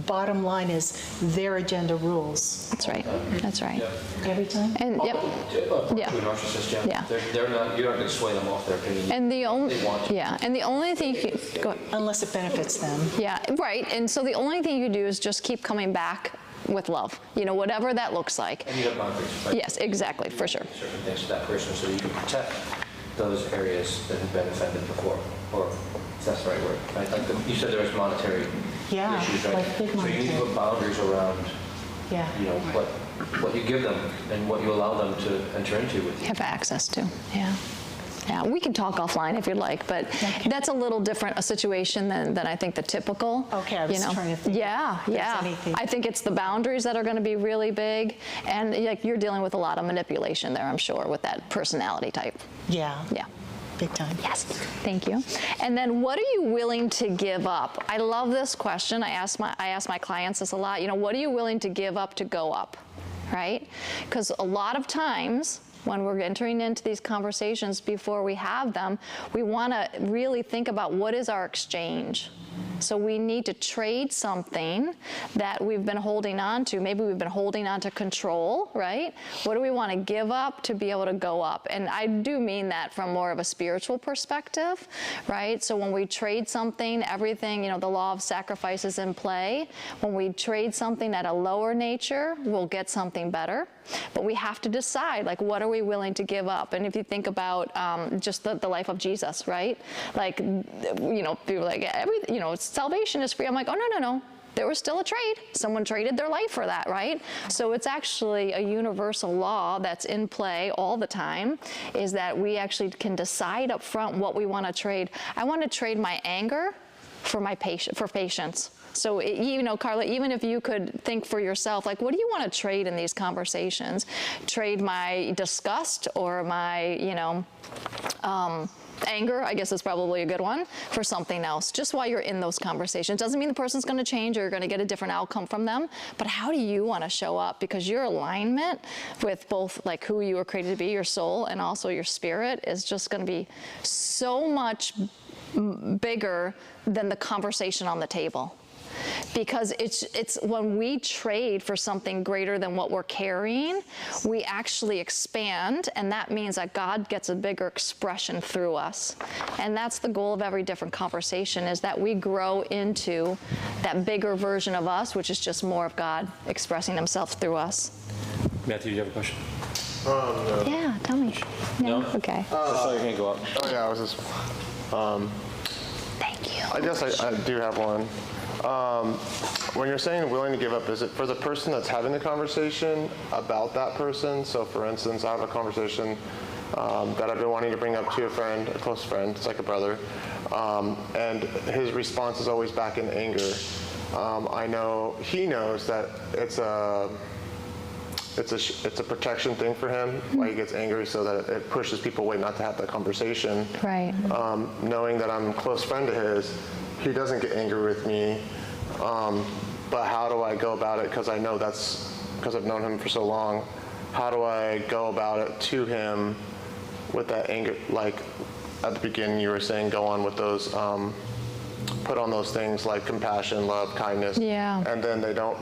bottom line is their agenda rules. That's right. That's right. Every time? And To a narcissist, yeah. They're not, you're not going to sway them off their opinion. And the only, they want to. and the only thing you can, go ahead. Unless it benefits them. Yeah, right. And so the only thing you do is just keep coming back with love, whatever that looks like. And you have boundaries, right? Yes, exactly, for sure. Certain things to that person so you can protect those areas that have been offended before, or if that's the right word. Right? Like you said, there was monetary issues, right? like big so you need to put boundaries around, what you give them and what you allow them to enter into with you. Have access to, yeah. Yeah, we can talk offline if you'd like, but that's a little different a situation than I think the typical. Okay, I was trying to think. Yeah. I think it's the boundaries that are going to be really big, and you're dealing with a lot of manipulation there, I'm sure, with that personality type. Yeah. Yeah. Big time. Yes, thank you. And then what are you willing to give up? I love this question. I ask my clients this a lot. What are you willing to give up to go up, right? Because a lot of times, when we're entering into these conversations, before we have them, we want to really think about what is our exchange. So we need to trade something that we've been holding on to. Maybe we've been holding on to control, right? What do we want to give up to be able to go up? And I do mean that from more of a spiritual perspective, right? So when we trade something, everything, the law of sacrifice is in play. When we trade something at a lower nature, we'll get something better. But we have to decide, like, what are we willing to give up? And if you think about just the life of Jesus, right? Like, people are like, salvation is free. I'm like, oh, no. There was still a trade. Someone traded their life for that, right? So it's actually a universal law that's in play all the time, is that we actually can decide up front what we want to trade. I want to trade my anger for patience. So, Carla, even if you could think for yourself, like, what do you want to trade in these conversations? Trade my disgust or my, anger, I guess is probably a good one, for something else, just while you're in those conversations. Doesn't mean the person's going to change or you're going to get a different outcome from them, but how do you want to show up? Because your alignment with both, like, who you were created to be, your soul, and also your spirit is just going to be so much bigger than the conversation on the table. Because it's when we trade for something greater than what we're carrying, we actually expand, and that means that God gets a bigger expression through us. And that's the goal of every different conversation, is that we grow into that bigger version of us, which is just more of God expressing himself through us. Matthew, do you have a question? No. Yeah, tell me. No? Okay. I saw your hand go up. Oh yeah, I was just. Thank you. I guess I do have one. When you're saying willing to give up, is it for the person that's having the conversation about that person? So for instance, I have a conversation that I've been wanting to bring up to a friend, a close friend, it's like a brother, and his response is always back in anger. I know he knows that it's a protection thing for him, why he gets angry, so that it pushes people away not to have that conversation. Right. Knowing that I'm a close friend of his, he doesn't get angry with me, but how do I go about it? Because I know that's, because I've known him for so long, how do I go about it to him with that anger? Like at the beginning you were saying, go on with those, put on those things like compassion, love, kindness. Yeah. And then they don't,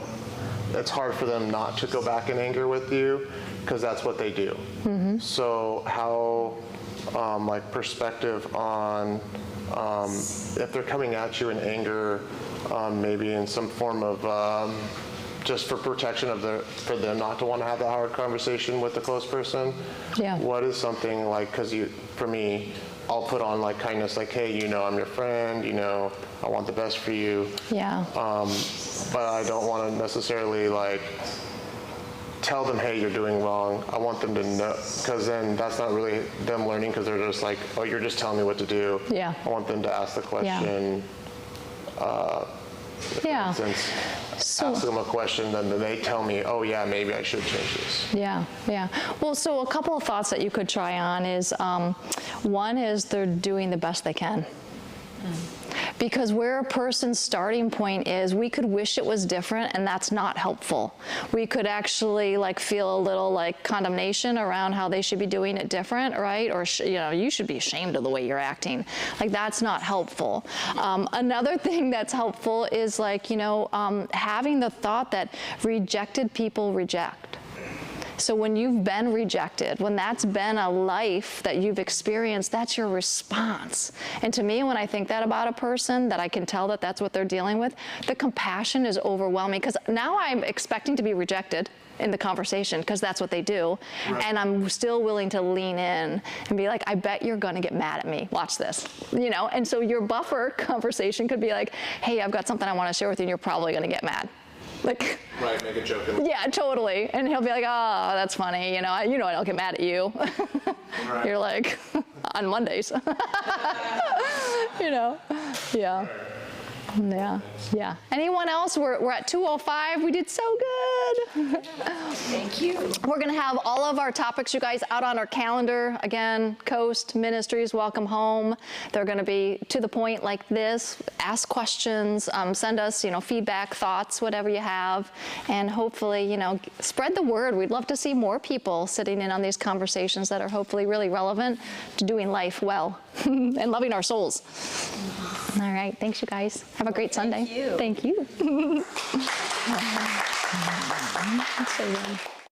it's hard for them not to go back in anger with you, because that's what they do. So how, like perspective on if they're coming at you in anger, maybe in some form of just for protection of for them not to want to have that hard conversation with the close person. Yeah. What is something like, because for me, I'll put on like kindness, like, hey, I'm your friend, I want the best for you. Yeah. But I don't want to necessarily like tell them, hey, you're doing wrong. I want them to know, because then that's not really them learning, because they're just like, oh, you're just telling me what to do. Yeah. I want them to ask the question. Yeah. For instance, ask them a question, then they tell me, oh yeah, maybe I should change this. Yeah, yeah. Well, so a couple of thoughts that you could try on is, one is they're doing the best they can. Because where a person's starting point is, we could wish it was different, and that's not helpful. We could actually like feel a little like condemnation around how they should be doing it different, right? Or you should be ashamed of the way you're acting. Like that's not helpful. Another thing that's helpful is like having the thought that rejected people reject. So when you've been rejected, when that's been a life that you've experienced, that's your response. And to me, when I think that about a person, that I can tell that that's what they're dealing with, the compassion is overwhelming, because now I'm expecting to be rejected in the conversation, because that's what they do. Right. And I'm still willing to lean in and be like, I bet you're gonna get mad at me. Watch this, And so your buffer conversation could be like, hey, I've got something I wanna share with you, and you're probably gonna get mad. Like, right, make a joke. Yeah, totally. And he'll be like, oh, that's funny. I don't get mad at you. Right. You're like, on Mondays. Yeah. Yeah, yeah. Anyone else? We're at 2:05. We did so good. Thank you. We're going to have all of our topics, you guys, out on our calendar. Again, Coast Ministries, welcome home. They're going to be to the point like this. Ask questions. Send us, feedback, thoughts, whatever you have. And hopefully, spread the word. We'd love to see more people sitting in on these conversations that are hopefully really relevant to doing life well and loving our souls. All right. Thanks, you guys. Have a great Sunday. Thank you. Thank you. That's so good.